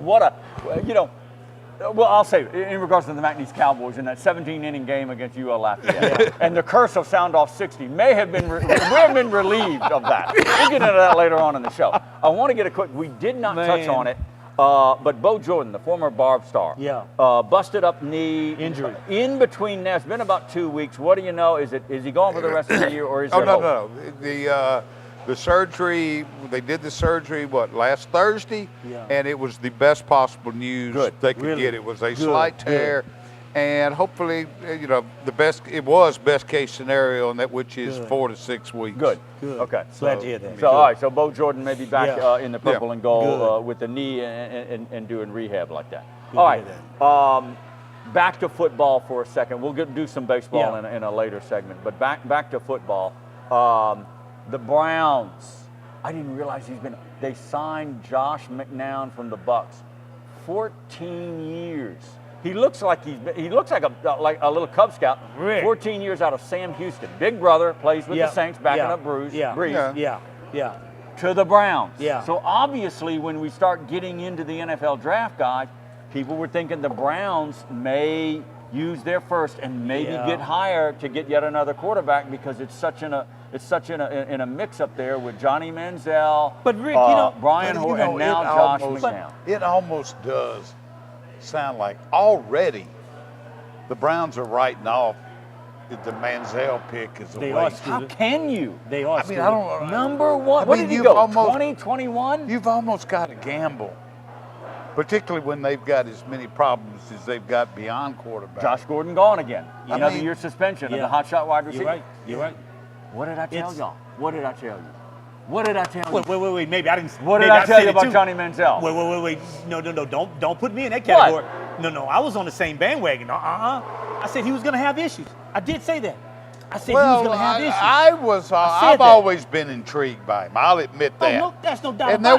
well, I'll say in regards to the McNeese Cowboys in that 17-inning game against UL Lafayette, and the curse of Soundoff 60 may have been relieved of that. We'll get into that later on in the show. I want to get a quick. We did not touch on it, but Bo Jordan, the former Barb star, busted up knee Injury. in between. Now it's been about 2 weeks. What do you know? Is he gone for the rest of the year, or is there hope? No. The surgery, they did the surgery, last Thursday? Yeah. And it was the best possible news they could get. It was a slight tear. And hopefully, it was best case scenario, and that which is 4 to 6 weeks. Good. Okay. So, Glad to hear that. So, all right, so Bo Jordan may be back in the purple and gold Good. with the knee and doing rehab like that. Good All to right, hear back to football for a second. We'll do some baseball in a later segment, but back to football. The Browns, I didn't realize they signed Josh McNown from the Bucks. 14 years. He looks like a little Cub Scout. Rick. 14 years out of Sam Houston. Big brother, plays with the Saints, backing up Breeze. To the Browns. Yeah. So obviously when we start getting into the NFL draft, guys, people were thinking the Browns may use their first and maybe get higher to get yet another quarterback because it's such in a mix up there with Johnny Manziel, but Rick, Brian Hoyer, and now Josh McNown. It almost does sound like already the Browns are writing off the Manziel pick as a waste. How can you? They are. I mean, I don't. Number one. I What mean, did he go? 2021. You've almost got to gamble, particularly when they've got as many problems as they've got beyond quarterback. Josh Gordon gone again. Another year suspension of the hotshot wide receiver. You're right. What did I tell y'all? What did I tell you? What did I tell you? Wait. Maybe I didn't. What did I tell you about Johnny Manziel? Wait. No. Don't put me in that category. What? No. I was on the same bandwagon. I said he was going to have issues. I did say that. I said he was going to have issues. I've always been intrigued by him. I'll admit that. Oh, no, that's no doubt and about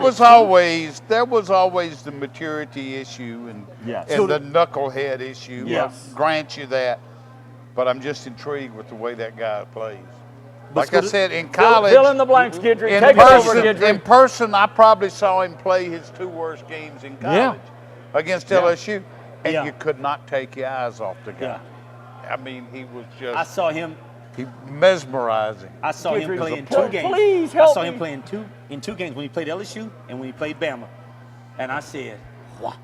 there was always the maturity issue and the knucklehead issue. Yes. I'll grant you that. But I'm just intrigued with the way that guy plays. Like I said, in college, fill in the blanks, Gidry. Take it over, Gidry. In person, I probably saw him play his 2 worst games in college against LSU, and you could not take your eyes off the guy. I mean, he was just. I saw him. He mesmerizing. I saw him play in 2 games. Please help I saw me. him play in 2 games when he played LSU and when he played Bama, and I said, "Wow,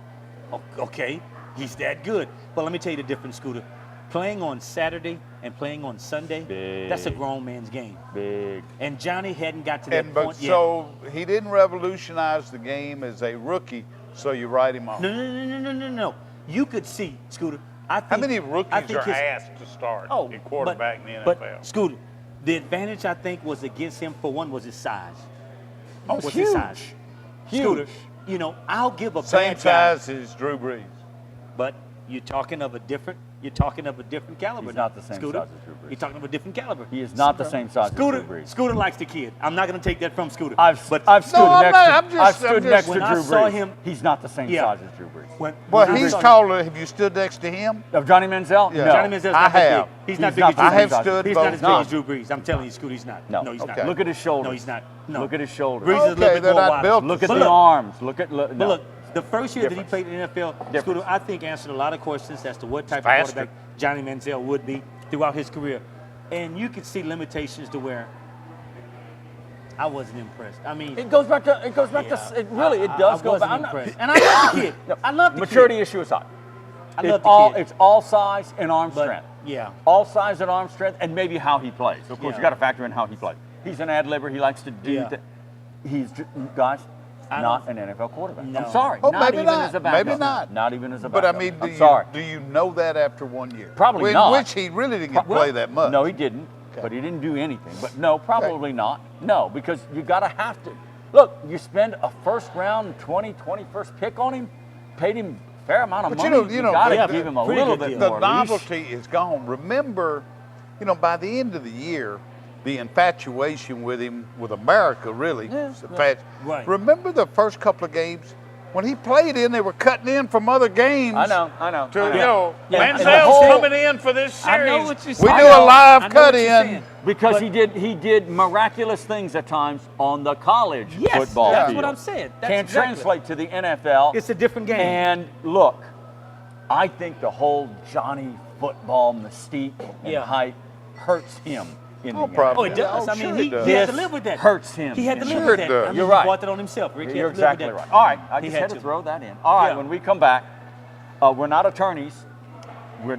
okay, he's that good." But let me tell you the difference, Scooter. Playing on Saturday and playing on Sunday, that's a grown man's game. Big. And Johnny hadn't got to that point yet. So he didn't revolutionize the game as a rookie, so you write him off. No. You could see, Scooter. I think, how many rookies are asked to start in quarterback in the NFL? But, Scooter, the advantage I think was against him, for one, was his size. Oh, was huge. his size. Huge. Scooter, I'll give a same bad guy. size as Drew Brees. But you're talking of a different caliber. He's not the same Scooter. size as Drew Brees. You're talking of a different caliber. He is not the same size as Drew Brees. Scooter likes the kid. I'm not going to take that from Scooter. I've stood next to Drew Brees. Saw him, he's not the same size as Drew Brees. He's taller. Have you stood next to him? Of Johnny Manziel? Yeah. No. Johnny Manziel's I not that have. big. He's not big as Drew Brees. I have stood He's both. not as big as Drew Brees. I'm telling you, Scooter, he's not. No, he's not. Okay. Look at his shoulders. No, he's not. No. Look at his shoulders. Brees is a little bit more wide. Look at the arms. Look. But look, the first year that he played in the NFL, Scooter, I think answered a lot of questions as to what type of quarterback Johnny Manziel would be throughout his career. And you could see limitations to where I wasn't impressed. I mean, it goes back to it does go back. I'm not impressed. And I love the kid. I love the maturity kid. issue aside. I love the kid. It's all size and arm But, strength. yeah. All size and arm strength, and maybe how he plays. Of course, Yeah. you got to factor in how he plays. He's an ad-libber. He likes to do that. He's not an NFL quarterback. No. I'm sorry. Oh, not maybe even not. as a backup. Maybe not. Not even as a But backup. I mean, I'm sorry. do you know that after 1 year? Probably in not. Which he really didn't get to play that much. No, he didn't. Okay. But he didn't do anything. But no, probably not. No, because you got to have to. Look, you spend a first round 21st pick on him, paid him a fair amount of money. You got to give him a little bit more. The novelty is gone. Remember, by the end of the year, the infatuation with him, with America, really. Right. Remember the first couple of games? When he played in, they were cutting in from other games. I know. Manziel's coming in for this series. I know what you're We saying. do a live cut-in. Because he did miraculous things at times on the college Yes, football that's field. what I'm saying. That's Can't exactly. translate to the NFL. It's a different game. And look, I think the whole Johnny football mystique and hype hurts him in the NFL. probably. Oh, it does. I mean, sure he it does. had to live with that. Hurts him. He had to live Sure with it that. does. I mean, You're right. He brought that on himself, Rick. He You're had to live with exactly that. right. All right, I He just had had to to. throw that in. All right, Yeah. when we come back, we're not attorneys. We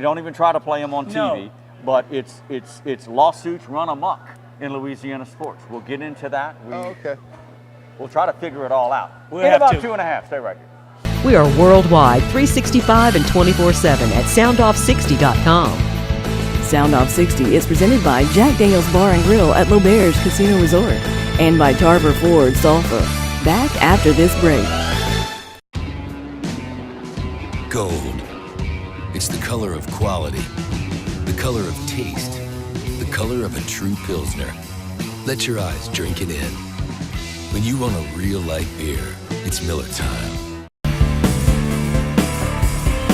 don't even try to play them on TV. No. But it's lawsuits run amok in Louisiana sports. We'll get into that. Okay. We'll try to figure it all out. We'll in have about to. 2.5. Stay right here. We are worldwide, 365 and 24/7 at soundoff60.com. Soundoff 60 is presented by Jack Daniel's Bar and Grill at Lauberge Casino Resort and by Tarver Ford Sulphur. Back after this break. Gold. It's the color of quality, the color of taste, the color of a true Pilsner. Let your eyes drink it in. When you want a real light beer, it's Miller time.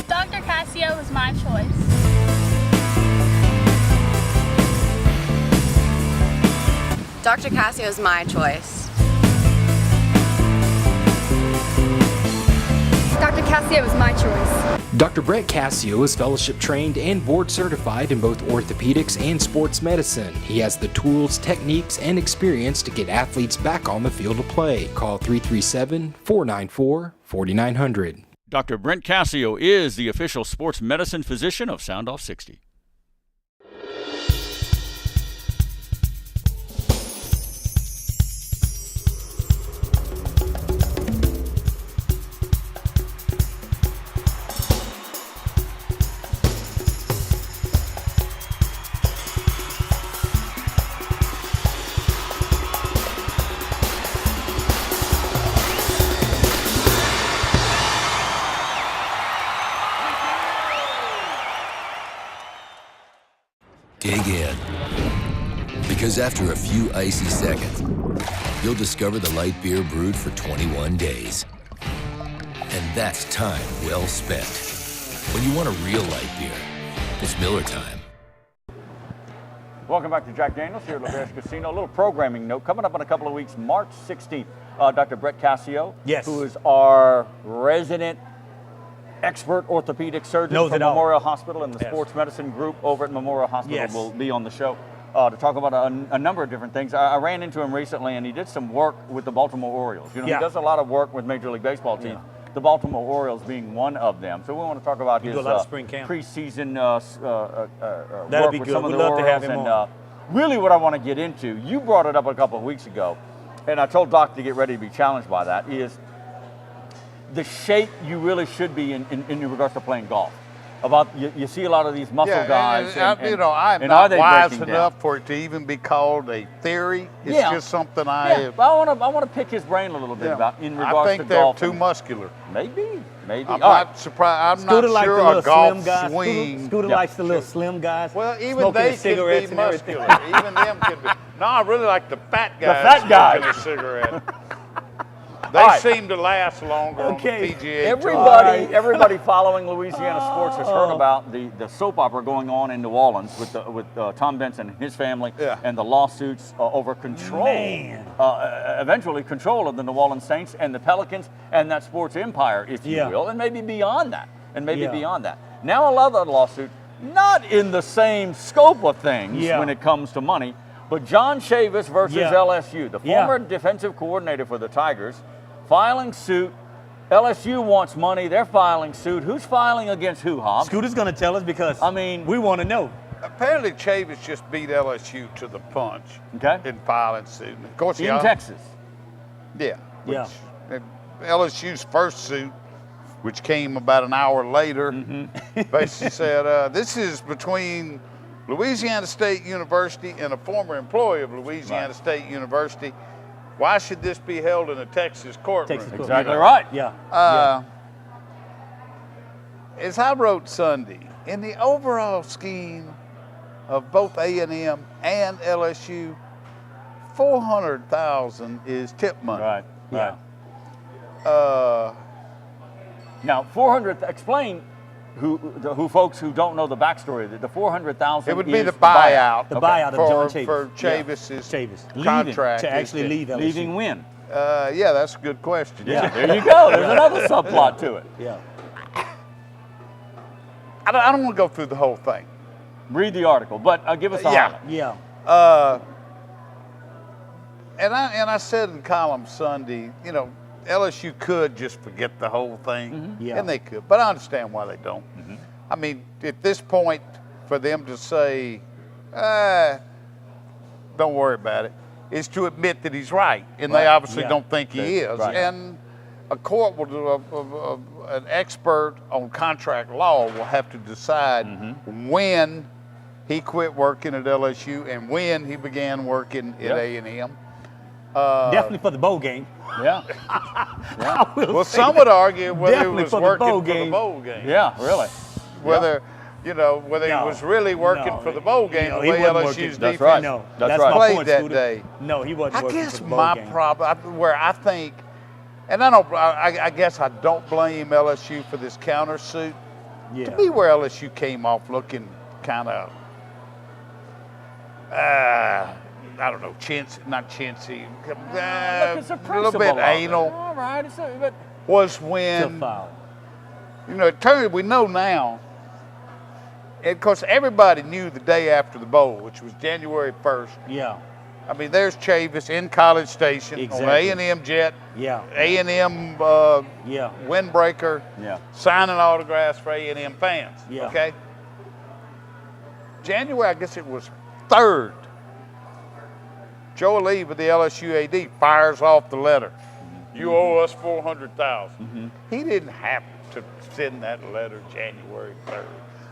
Dr. Casio was my choice. Dr. Casio is my choice. Dr. Casio was my choice. Dr. Brett Cassio is fellowship trained and board certified in both orthopedics and sports medicine. He has the tools, techniques, and experience to get athletes back on the field of play. Call 337-494-4900. Dr. Brent Cassio is the official sports medicine physician of Soundoff 60. Dig in. Because after a few icy seconds, you'll discover the light beer brewed for 21 days. And that's time well spent. When you want a real light beer, it's Miller time. Welcome back to Jack Daniels here at Lauberge Casino. A little programming note. Coming up in a couple of weeks, March 16th, Dr. Brett Cassio, Yes. who is our resident expert orthopedic surgeon Knows from it all. Memorial Hospital and the Yes. sports medicine group over at Memorial Hospital Yes. will be on the show to talk about a number of different things. I ran into him recently, and he did some work with the Baltimore Orioles. You know, Yeah. he does a lot of work with Major League Baseball teams. The Baltimore Orioles being one of them. So we want to talk about You his do a lot of spring camp. preseason That'd work be with good. some of We'd the love to have Orioles. him And on. really what I want to get into, you brought it up a couple of weeks ago, and I told Doc to get ready to be challenged by that, is the shape you really should be in regards to playing golf. About you see a lot of these muscle guys, I'm and not are they wise breaking enough down? for it to even be called a theory. It's Yeah. just something Yeah, but I want to pick his brain a little bit about in regards I think to they're golf. too muscular. Maybe. I'm All not right. surprised. I'm Scooter not like sure the a little golf slim guys. swing. Scooter likes the little slim guys. Well, even smoking they the can cigarettes be and everything. muscular. Even them can be. No, I really like the fat guys. fat guys. smoking a cigarette. They All right. seem to last longer Okay. on the PGA Everybody following Louisiana sports has heard about the soap opera going on in New Orleans with Tom Benson and his family and the lawsuits over control, eventually control of the New Orleans Saints and the Pelicans and that sports empire, if you will, and maybe beyond that, beyond that. Now another lawsuit, not in the same scope of things when it comes to money, but John Chavis versus LSU, the former defensive coordinator for the Tigers, filing suit. LSU wants money. They're filing suit. Who's filing against who, Hobbs? Scooter's going to tell us because we want to know. Apparently, Chavis just beat LSU to the punch in filing suit. Of course, in Texas. Yeah. LSU's first suit, which came about an hour later, basically said, this is between Louisiana State University and a former employee of Louisiana State University. Why should this be held in a Texas courtroom? Exactly right. As I wrote Sunday, in the overall scheme of both A&M and LSU, $400,000 is tip money. Right. Now, 400. Explain. Who folks who don't know the backstory, the $400,000 it would be the buyout. The buyout of John Chavis. For Chavis's contract. To actually leave LSU. Leaving when? Yeah, that's a good question. Yeah, there you go. There's another subplot to it. Yeah. I don't want to go through the whole thing. Read the article, but give us a highlight. Yeah. And I said in column Sunday, you know, LSU could just forget the whole thing, and they could, but I understand why they don't. I mean, at this point, for them to say, don't worry about it, is to admit that he's right, and they obviously don't think he is. Right. And a court will do an expert on contract law will have to decide when he quit working at LSU and when he began working at A&M. Definitely for the bowl game. Yeah. Well, some would argue whether he was for the working bowl for game. the bowl game. Yeah, really. Whether he was really working for the bowl game, the way LSU's defense played played that day. No, he wasn't I working guess for the bowl my game. problem, where I think, and I guess I don't blame LSU for this countersuit. Yeah. To me, where LSU came off looking kind of, I don't know, not chintzy, a little bit anal. All right, but was when, it turned, we know now, of course, everybody knew the day after the bowl, which was January 1st. Yeah. I mean, there's Chavis in College Station on A&M jet. Yeah. A&M windbreaker. Yeah. Signing autographs for A&M fans. Yeah. Okay. January, I guess it was 3rd. Joe Lee with the LSU AD fires off the letter. You owe us $400,000. He didn't have to send that letter January 3rd.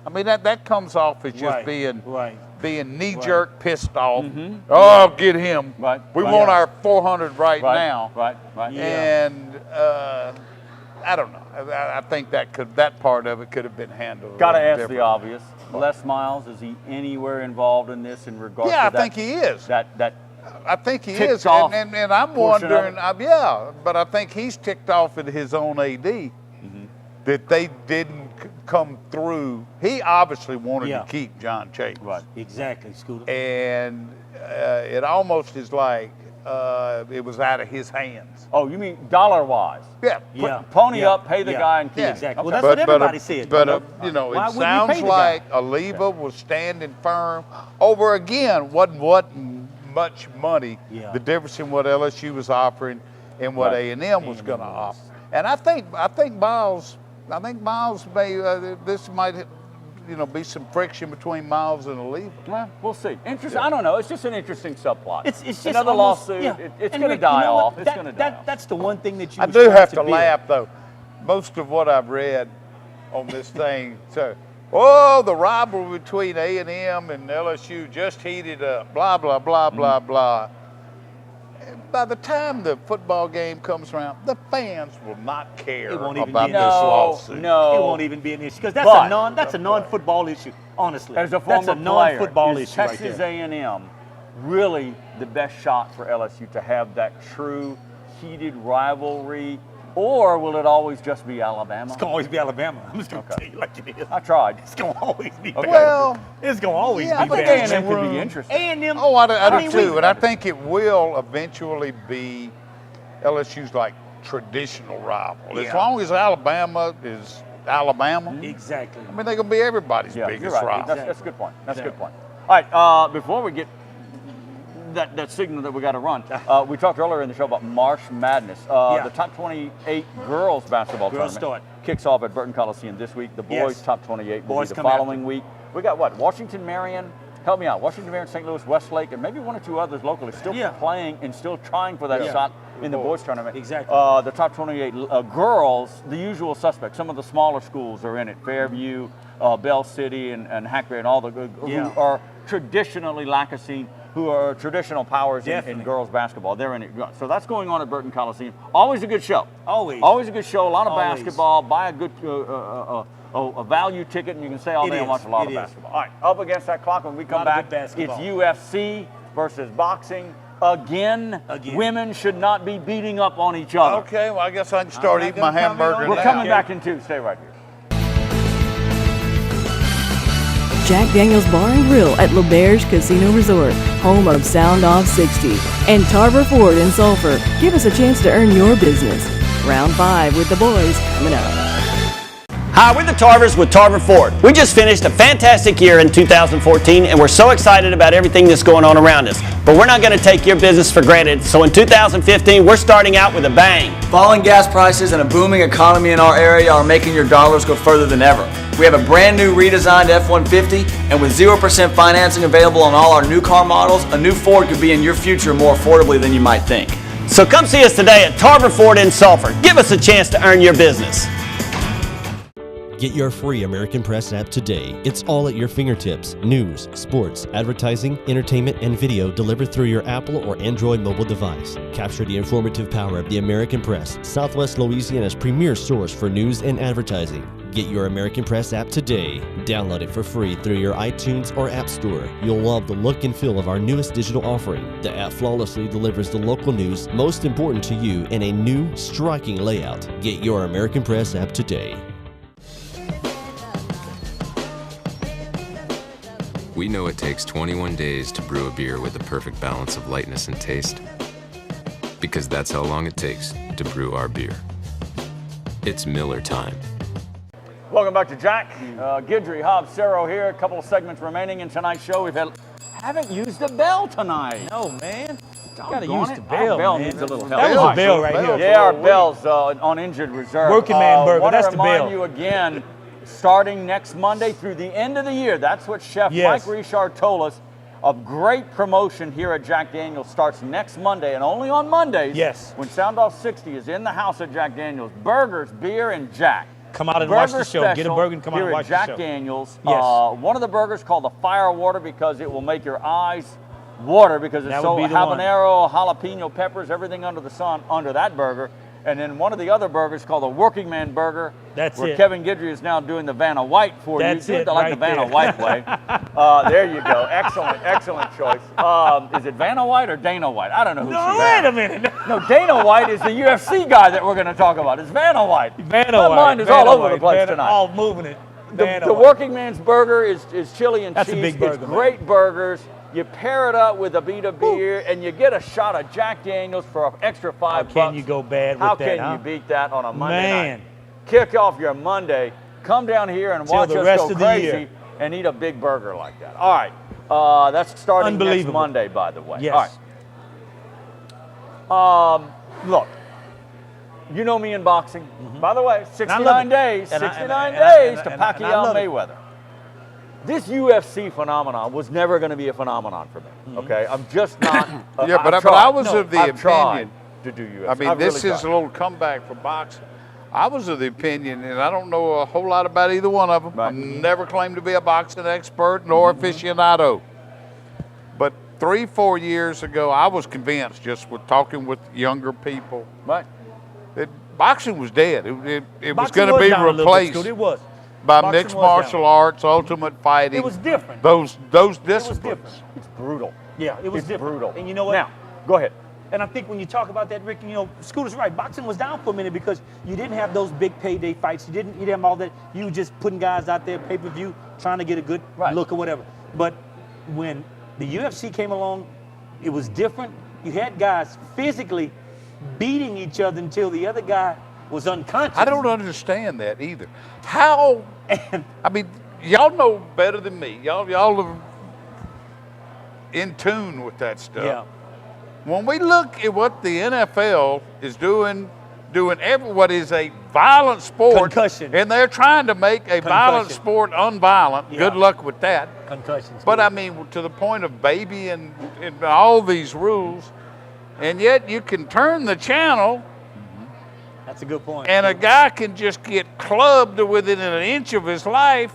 I mean, that comes off as just being knee-jerk, pissed off. Oh, get him. Right. We want our 400 right now. Right. And I don't know. I think that part of it could have been handled. Got to ask differently. the obvious. Les Miles, is he anywhere involved in this in regards to I that? think he is. I think he is, off and I'm portion of wondering, but I think he's ticked off at his own AD that they didn't come through. He obviously wanted to keep John Chase. Right, exactly, Scooter. And it almost is like it was out of his hands. Oh, you mean dollar-wise? Yeah. Pony up, pay the guy, and keep him. Exactly. Well, that's what everybody said. But, it sounds like Oliva was standing firm over, again, wasn't much money, the difference in what LSU was offering and what A&M was going to offer. And I think Miles may, this might, be some friction between Miles and Oliva. Well, we'll see. Interesting. I don't know. It's just an interesting subplot. It's just another almost, lawsuit. Yeah. It's going to die off. It's going to die off. That's the one thing that you. I do have to laugh though. Most of what I've read on this thing, the rivalry between A&M and LSU just heated up. Blah blah blah blah blah. By the time the football game comes around, the fans will not care about this lawsuit. No, it won't even be an issue because that's a non-football issue. Honestly, as a former non-football player, issue. Texas A&M really the best shot for LSU to have that true heated rivalry, or will it always just be Alabama? It's gonna always be Alabama. I'm just gonna tell you like it is. I tried. It's gonna always be. Well, it's gonna always be. I think A&M could be interesting. A&M. Oh, I do too, and I think it will eventually be LSU's like traditional rival. As long as Alabama is Alabama. Exactly. I mean, they're gonna be everybody's biggest you're right. rival. That's a good point. That's a good point. All right, before we get that signal that we got to run, we talked earlier in the show about March Madness. The top 28 girls basketball tournament kicks off at Burton Coliseum this week. The boys top 28 will be the following week. We got what? Washington Marion. Help me out. Washington Marion, St. Louis, Westlake, and maybe one or two others locally still playing and still trying for that shot in the boys tournament. Exactly. The top 28 girls, the usual suspects. Some of the smaller schools are in it. Fairview, Bell City, and Hackberry, and all the who are traditionally Lancashire, who are traditional powers in girls basketball. They're in it. So that's going on at Burton Coliseum. Always a good show. Always a good show. A lot of basketball. Buy a good a value ticket, and you can stay all day and watch a lot of basketball. All right, up against that clock when we come back, it's UFC versus boxing. Again, women should not be beating up on each other. Okay, well, I guess I can start eating my hamburger now. We're coming back in 2. Stay right here. Jack Daniel's Bar and Grill at Lauberge Casino Resort, home of Soundoff 60, and Tarver Ford in Sulphur. Give us a chance to earn your business. Round 5 with the boys coming up. Hi, we're the Tarvers with Tarver Ford. We just finished a fantastic year in 2014, and we're so excited about everything that's going on around us. But we're not going to take your business for granted, so in 2015, we're starting out with a bang. Falling gas prices and a booming economy in our area are making your dollars go further than ever. We have a brand new redesigned F-150, and with 0% financing available on all our new car models, a new Ford could be in your future more affordably than you might think. So come see us today at Tarver Ford in Sulphur. Give us a chance to earn your business. Get your free American Press app today. It's all at your fingertips. News, sports, advertising, entertainment, and video delivered through your Apple or Android mobile device. Capture the informative power of the American Press, Southwest Louisiana's premier source for news and advertising. Get your American Press app today. Download it for free through your iTunes or App Store. You'll love the look and feel of our newest digital offering. The app flawlessly delivers the local news most important to you in a new, striking layout. Get your American Press app today. We know it takes 21 days to brew a beer with the perfect balance of lightness and taste, because that's how long it takes to brew our beer. It's Miller time. Welcome back to Jack. Guidry, Hobbs, Cerro here. A couple of segments remaining in tonight's show. Haven't used a bell tonight. No, man. Gotta Doggone use it. the bell, Our bell man. needs a little help. That was a bell right here. Yeah, our bell's on injured reserve. Working man burger, that's the remind bell. you again, starting next Monday through the end of the year, that's what Chef Mike Richard told us. A great promotion here at Jack Daniel's starts next Monday, and only on Mondays. Yes. When Soundoff 60 is in the house at Jack Daniel's. Burgers, beer, and Jack. Come out and watch the show. Get a burger and come out and watch the show. Here at Jack Daniel's. Yes. One of the burgers called the Fire Water because it will make your eyes water because it's so habanero, jalapeno peppers, everything under the sun under that burger. And then one of the other burgers called the Working Man Burger. That's where it. Kevin Guidry is now doing the Vanna White for you. That's Do it, like the Vanna White way. There you go. Excellent choice. Is it Vanna White or Dana White? I don't know who she is. Wait a minute. No, Dana White is the UFC guy that we're going to talk about. It's Vanna White. Vanna White. My mind is all over the place tonight. All moving it. The Working Man's Burger is chili and That's cheese. a big burger, It's great burgers. You pair it up with a beat of beer, and you get a shot of Jack Daniels for an extra $5. How can you go bad with that, How can you beat that on a Monday Man. night? Kick off your Monday. Come down here and watch the us rest go of the crazy year. and eat a big burger like that. All right. That's starting next Unbelievable. Monday, by the way. Yes. All right. Look. You know me in boxing. By the way, 69 days. 69 days to Pacquiao Mayweather. This UFC phenomenon was never going to be a phenomenon for me. Okay, I'm just not. Yeah, but I was of the tried opinion to do UFC. I mean, this is a little comeback for boxing. I was of the opinion, and I don't know a whole lot about either one of them. I never claimed to be a boxing expert nor aficionado. But 3-4 years ago, I was convinced, just with talking with younger people, that boxing was dead. It was going to be replaced. It was. By Boxing mixed martial arts, ultimate fighting. It was different. Those disciplines. It was different. It's brutal. Yeah, it was different. Brutal. And you know what? Now, go ahead. And I think when you talk about that, Rick, you know, Scooter's right. Boxing was down for a minute because you didn't have those big payday fights. You didn't have all that. You were just putting guys out there pay-per-view, trying to get a good look or whatever. But when the UFC came along, it was different. You had guys physically beating each other until the other guy was unconscious. I don't understand that either. How? I mean, y'all know better than me. Y'all are in tune with that stuff. Yeah. When we look at what the NFL is doing what is a violent sport, concussion, and they're trying to make a violent sport unviolent. Yeah. Good luck with that. Concussions. But I mean, to the point of baby and all these rules, and yet you can turn the channel. That's a good point. And a guy can just get clubbed within an inch of his life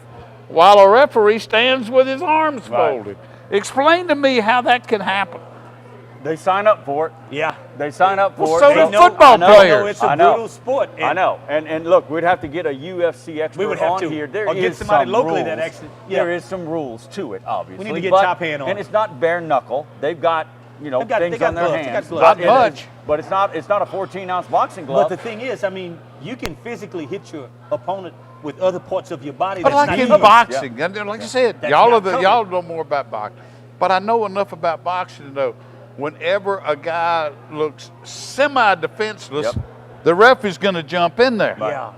while a referee stands with his arms folded. Explain to me how that can happen. They sign up for it. Yeah. They sign up for it. So do football players. It's a brutal sport. I know. And look, we'd have to get a UFC expert on here. There or get is somebody some locally rules. that actually. There is some rules to it, obviously. We need to get Top Hand on. And it's not bare knuckle. They've got things they got on their gloves. hands. Not much. But it's not a 14-ounce boxing glove. But the thing is, I mean, you can physically hit your opponent with other parts of your body. But that's like not in covered. boxing, like I said, That's y'all know more about boxing. But I know enough about boxing to know whenever a guy looks semi-defenseless, the ref is going to jump in there. Yeah.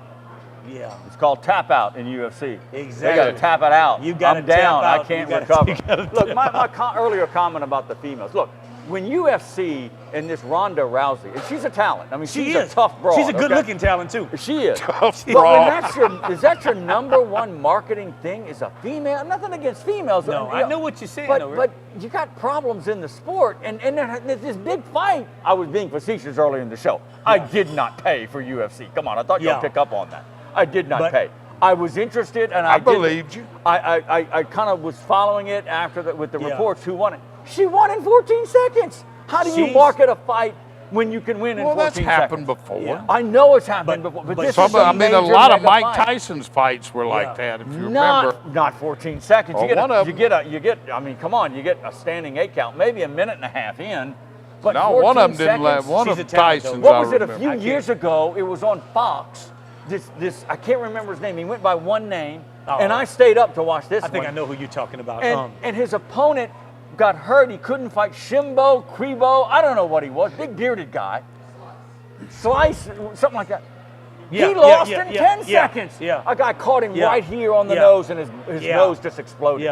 Yeah. It's called tap out in UFC. Exactly. They got to tap it out. You got to I'm down. tap out. I can't You recover. gotta Look, my earlier comment about the females. Look, when UFC and this Ronda Rousey, and she's a talent. I mean, she's a tough broad. She's a good-looking talent too. She is. Tough But when is that your number one marketing thing? Is a female? Nothing against females. No, I know what you're saying. But you got problems in the sport, and this big fight. I was being facetious earlier in the show. Yeah. I did not pay for UFC. Come on, I thought you'd pick up on that. I did not pay. I was interested, and I believed you. I kind of was following it after with the reports who won it. She won in 14 seconds. How do you market a fight when you can win in 14 seconds? Well, that's happened before. Yeah. I know it's happened before, but this is a lot of Mike fight. Tyson's fights were like that, if you remember. Not 14 seconds. Well, you get. I mean, come on, you get a standing 8 count, maybe a minute and a half in. But no, one of them didn't let one of Tyson's. What was it? A few years ago, it was on Fox. This I can't remember his name. He went by one name, and I stayed up to watch this. I think I know who you're talking about. And his opponent got hurt. He couldn't fight Shimbo, Kribo. I don't know what he was. Big bearded guy. Slice, something like that. He lost in 10 seconds. A guy caught him right here on the nose, and his nose just exploded.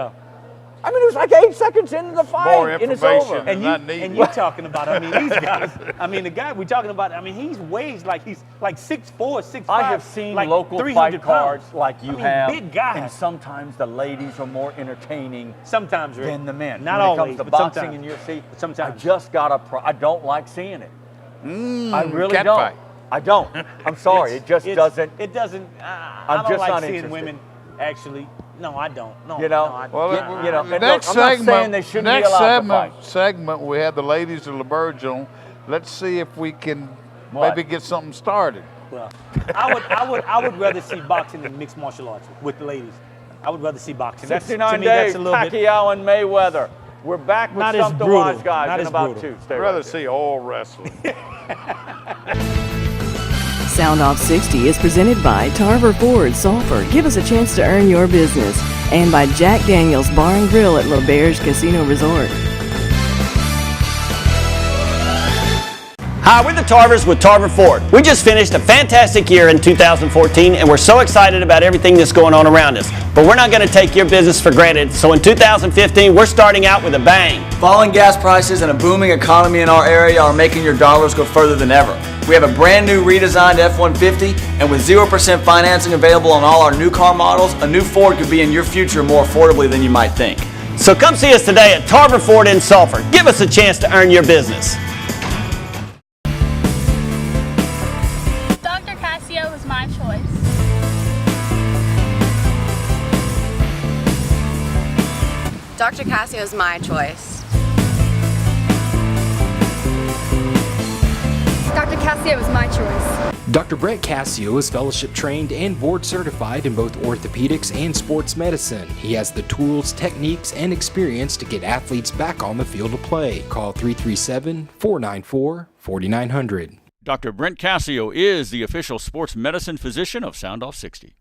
I mean, it was like 8 seconds into the fight, and it's over. And you talking about, I mean, these guys, I mean, the guy we're talking about, I mean, he's like 6'4", 6'5". I have seen like local fight cards like you have. Big guys. And sometimes the ladies are more entertaining sometimes than the men. Not when always, it comes to but boxing and UFC, sometimes. I just got I don't like seeing it. I really don't. Fight. I don't. I'm sorry. It just doesn't. It doesn't. I'm I don't just like not seeing interested. women actually. No, I don't. No, you know, no, I well, don't. you know. Next look, I'm not saying they segment, shouldn't be allowed to fight. segment, we had the ladies of Lauberge on. Let's see if we can maybe get something started. Well, I would rather see boxing than mixed martial arts with the ladies. I would rather see boxing. 69 to me, days, that's a little Pacquiao and Mayweather. We're back with Not as Stump the brutal. Wise Guys Not in as about brutal. 2. Stay I'd right rather there. see all wrestling. Soundoff 60 is presented by Tarver Ford Sulphur. Give us a chance to earn your business. And by Jack Daniels Bar and Grill at Lauberge Casino Resort. Hi, we're the Tarvers with Tarver Ford. We just finished a fantastic year in 2014, and we're so excited about everything that's going on around us. But we're not going to take your business for granted, so in 2015, we're starting out with a bang. Falling gas prices and a booming economy in our area are making your dollars go further than ever. We have a brand new redesigned F-150, and with 0% financing available on all our new car models, a new Ford could be in your future more affordably than you might think. So come see us today at Tarver Ford in Sulphur. Give us a chance to earn your business. Dr. Casio was my choice. Dr. Casio is my choice. Dr. Casio was my choice. Dr. Brett Cassio is fellowship trained and board certified in both orthopedics and sports medicine. He has the tools, techniques, and experience to get athletes back on the field of play. Call 337-494-4900. Dr. Brent Cassio is the official sports medicine physician of Soundoff 60.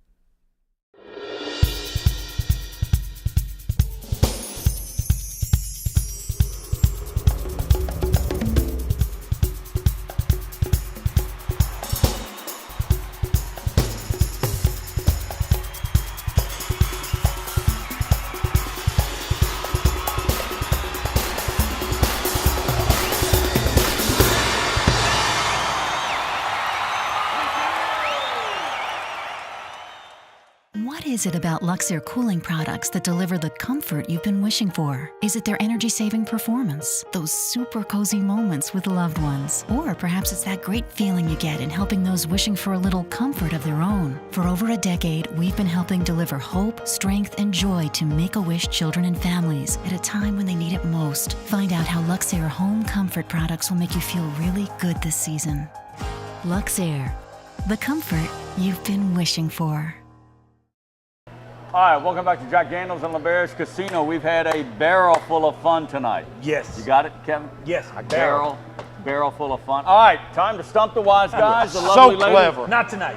What is it about Luxair cooling products that deliver the comfort you've been wishing for? Is it their energy-saving performance? Those super cozy moments with loved ones? Or perhaps it's that great feeling you get in helping those wishing for a little comfort of their own. For over a decade, we've been helping deliver hope, strength, and joy to Make-A-Wish children and families at a time when they need it most. Find out how Luxair home comfort products will make you feel really good this season. Luxair, the comfort you've been wishing for. All right, welcome back to Jack Daniels and Lauberge Casino. We've had a barrel full of fun tonight. Yes. You got it, Kevin? Yes. A barrel full of fun. All right, time to stump the wise guys. The lovely So ladies. clever. Not tonight.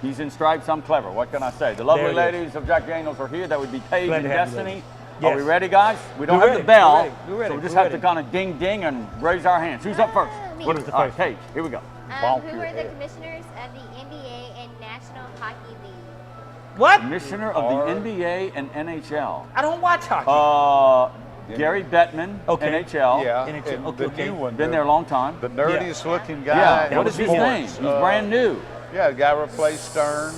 He's in stripes, I'm clever. What can I say? The lovely ladies of Jack Daniels are here. That would be Paige Glad and to have you, Destiny. ladies. Are Yes. we ready, guys? We don't We're have ready. the bell, We're ready. so we just We're have to kind of ding ding and raise our hands. Who's up first? What is the All right, first? Paige, here we go. Who are the commissioners of the NBA and National Hockey League? What? Commissioner of the NBA and NHL. I don't watch hockey. Gary Bettman, NHL. Yeah, NHL. and Okay, the new one. Been there a long time. The nerdiest looking guy. Yeah. What is his name? He's brand new. Yeah, the guy replaced Stern.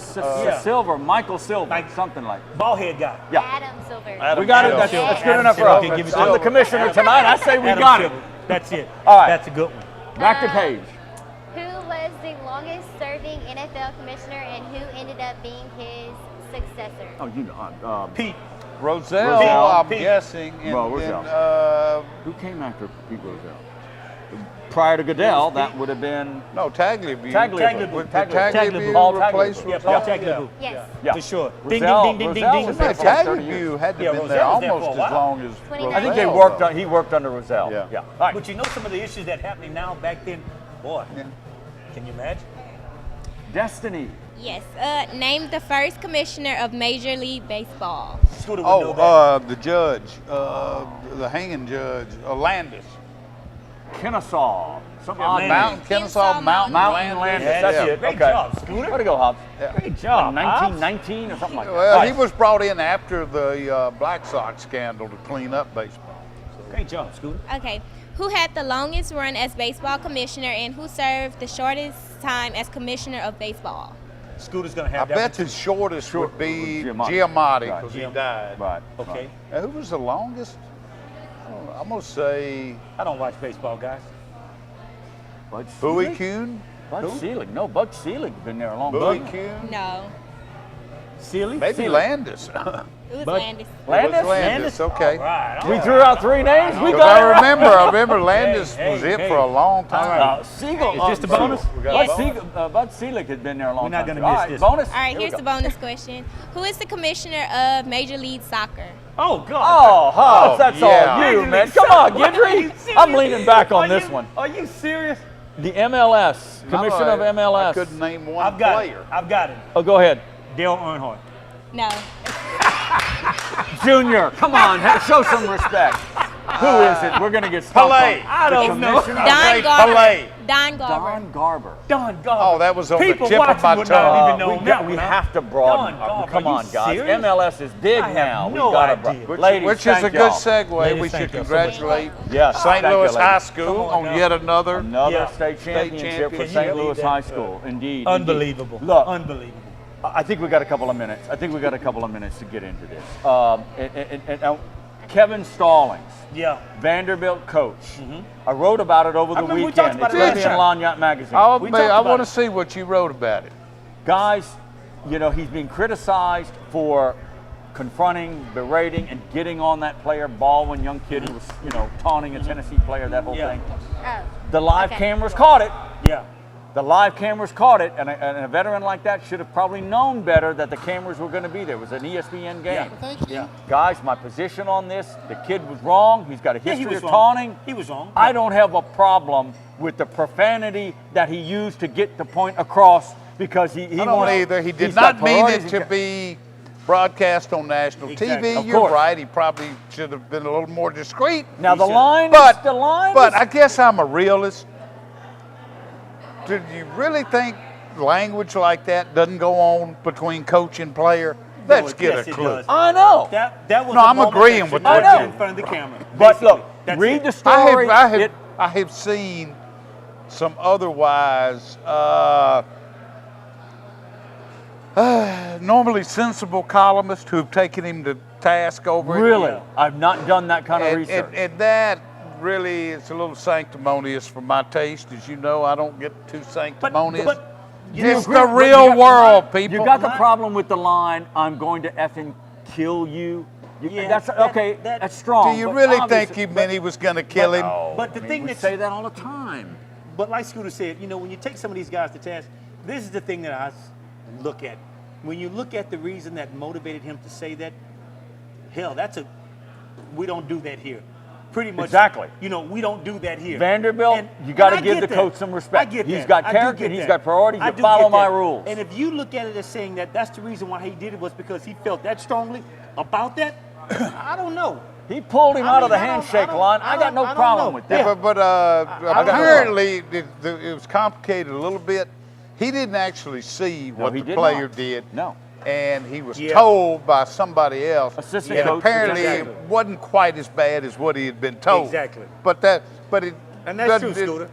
Silver, Michael Silver, something like that. Ball head guy. Yeah. Adam Silver. We got it. That's good enough for us. Okay, give it to I'm the him. commissioner tonight. I say we Adam got it. Silver. That's it. All right. That's a good one. Back to Paige. Who was the longest serving NFL commissioner and who ended up being his successor? Oh, you know, Pete. Roselle, I'm guessing. Who came after Pete Roselle? Prior to Goodell, that would have been Tagliabue. Tagliabue. Paul replaced Yeah, Paul Tagliabue. Yes. Yeah. For sure. Roselle, Ding, ding, ding, ding, Roselle ding, was ding. there for 30 years. Tagliabue had to Yeah, have been Roselle there was there almost for a as while. long as 29 I think they Roselle, worked though. on. He worked under Roselle. Yeah. All right. But you know some of the issues that happening now back then? Boy, can you imagine? Destiny. Yes. Name the first commissioner of Major League Baseball. Scooter would know that. The judge, the hanging judge, Landis. Kennesaw. Some Yeah, odd man. Mountain, Kennesaw, Mountain Mountain Landis. Landis. That's Yeah. it. Great Okay. job, Scooter. Way to go, Hobbs. Great job. 1919 or something like that. Well, he Right. was brought in after the Black Sox scandal to clean up baseball. Great job, Scooter. Okay. Who had the longest run as baseball commissioner and who served the shortest time as commissioner of baseball? Scooter's going to I have that. bet the shortest would be Giamatti. Giamatti Right. because he died. Right. Okay. Now, who was the longest? I'm going to say I don't watch baseball, guys. Bud Bowie Selig? Kuhn. Bud Selig. No, Bud Selig's been there a long Bowie time. Kuhn. No. Sealy? Maybe Sealy. Landis. It was Bud- Landis. Landis? Landis, okay. All right. We threw out three names. We Because got I it right. remember Landis Hey, was it hey. for a long time. Siegel. Is this the bonus? Bud Selig had been there a long We're not time. gonna miss All right, this. bonus. All right, Here we here's go. the bonus question. Who is the commissioner of Major League Soccer? Oh, God. Oh, Hobbs, that's yeah. all you, Major man. League Come on, Soccer. Are you Gidry. serious? I'm leaning back on Are this you- one. Are you serious? The MLS, Commissioner of I MLS. couldn't name one I've got player. it. I've got it. Oh, go ahead. Dale Earnhardt. No. Junior, come on, show some respect. Who is it? We're going to get stumped Pelé. on. I don't know. Commissioner- Don Garber. Pelé. Don Garber. Don Garber. Don Garber. Oh, that was on the People tip of watching my would not tongue. even know we that one, huh? have to broaden. Don Garber, Come are you on, guys. serious? MLS is big I have now. no we gotta idea. Ladies, Which is thank a good y'all. segue. Ladies, We should thank you. congratulate Yes, St. thank you, Louis High ladies. School Come on on now. yet another. Another state championship championship. for Can St. you Louis believe High that? School. Indeed. Unbelievable. Indeed. Look, Unbelievable. I think we got a couple of minutes. To get into this. And Kevin Stallings, Yeah. Vanderbilt coach. I wrote about it over the remember we talked weekend. about It's it going to be in last Lagniappe Magazine. I We talked about want to it. see what you wrote about it. Guys, you know, he's being criticized for confronting, berating, and getting on that player, Baldwin, young kid who was, you know, taunting a Tennessee player, that whole Yeah. thing. Oh. The live Okay. cameras caught it. Yeah. The live cameras caught it, and a veteran like that should have probably known better that the cameras were going to be there. It was an ESPN game. Yeah. Guys, my position on this, the kid was wrong. He's got a Yeah, he history was of wrong. taunting. He was wrong. I don't have a problem with the profanity that he used to get the point across because he I don't either. He did he's got not mean priorities. it to be broadcast on national Exactly. TV. Of You're course. right. He probably should have been a little more discreet. Now the should. line, But is, the line, But is, I guess I'm a realist. Do you really think language like that doesn't go on between coach and player? Let's get yes, a it clue. does. I know. That was No, a I'm moment agreeing that with should not what be you- in front of the camera. But Basically, look, that's read it. the story. I have seen some otherwise normally sensible columnists who've taken him to task over it. Really, I've not done that kind of And, research. and that really is a little sanctimonious for my taste. As you know, I don't get too sanctimonious. but it's agree- the but real you got- world, people. You got the problem with the line, I'm going to effing kill you. Yeah, that's that- okay, that- that's strong. Do you but really obviously- think he meant he was going to kill him? But the thing we that say that all the time. But like Scooter said, you know, when you take some of these guys to task, this is the thing that I look at. When you look at the reason that motivated him to say that, hell, we don't do that here. Pretty much. Exactly. You know, we don't do that here. Vanderbilt, And- you got to and I give get the that. coach some respect. I get He's that. got I do character, get he's that. got priorities, I you do follow get my that. rules. And if you look at it as saying that that's the reason why he did it was because he felt that strongly about that, I don't know. He pulled him out of the I don't- handshake line. I got no problem with that. Yeah, but apparently it was complicated a little bit. he didn't actually see what he the did player not. did. No. And he was told by somebody else. Assistant and coach. apparently Exactly. it wasn't quite as bad as what he had been told. Exactly. But it And that's true, doesn't- Scooter.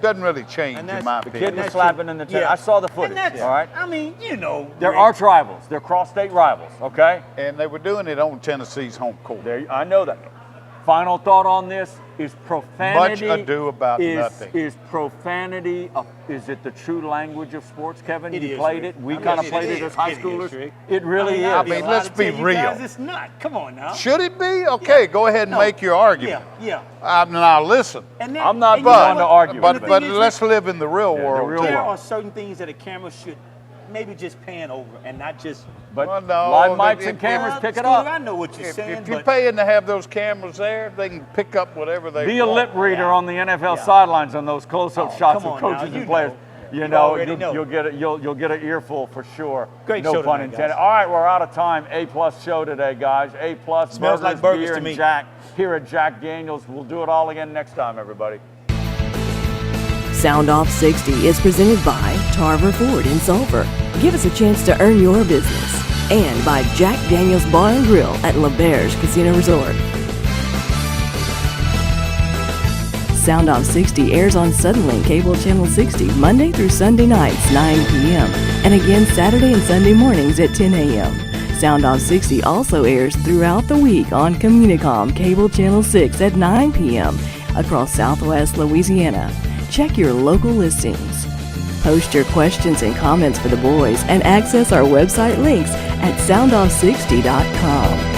doesn't really change And in that's- my The opinion. kid was slapping in the tent. I saw the footage. And that's, All right. I mean, you know. They're Rick, arch rivals. They're cross-state rivals. Okay. And they were doing it on Tennessee's home court. There, I know that. Final thought on this is profanity. Much ado about nothing. Is profanity? Is it the true language of sports, Kevin? It you is, played Rick. it. We I mean, kind of it played it is. as high It is, schoolers. Rick. It really I'll is. be allowed let's to be tell you real. guys it's not. Come on now. Should it be? Okay, go ahead and No. make your argument. Yeah. Now listen. And that, I'm not and you know one to what? argue. But The thing but is, let's Rick, live in the real Yeah, the world. real too. there world. are certain things that a camera should maybe just pan over and not just. But Well, no, live but mics if- and cameras Well, pick it Scooter, up. I know what you're saying, If you're but paying to have those cameras there, they can pick up whatever they Be a want. lip reader Yeah. on the NFL Yeah. sidelines on those close-up Oh, shots come of on now, coaches you and players. know. You You know, already know. you'll get it. You'll get an earful for sure. Great no show pun tonight, intended. guys. All right, we're out of time. A+ show today, guys. A+. Smells like burgers beer to and me. Jack here at Jack Daniels. We'll do it all again next time, everybody. Soundoff 60 is presented by Tarver Ford in Sulphur. Give us a chance to earn your business. And by Jack Daniels Bar and Grill at Lauberge Casino Resort. Soundoff 60 airs on Suddenlink Cable Channel 60 Monday through Sunday nights, 9 p.m. and again Saturday and Sunday mornings at 10 a.m. Soundoff 60 also airs throughout the week on Communicom Cable Channel 6 at 9 p.m. across Southwest Louisiana. Check your local listings. Post your questions and comments for the boys and access our website links at soundoff60.com.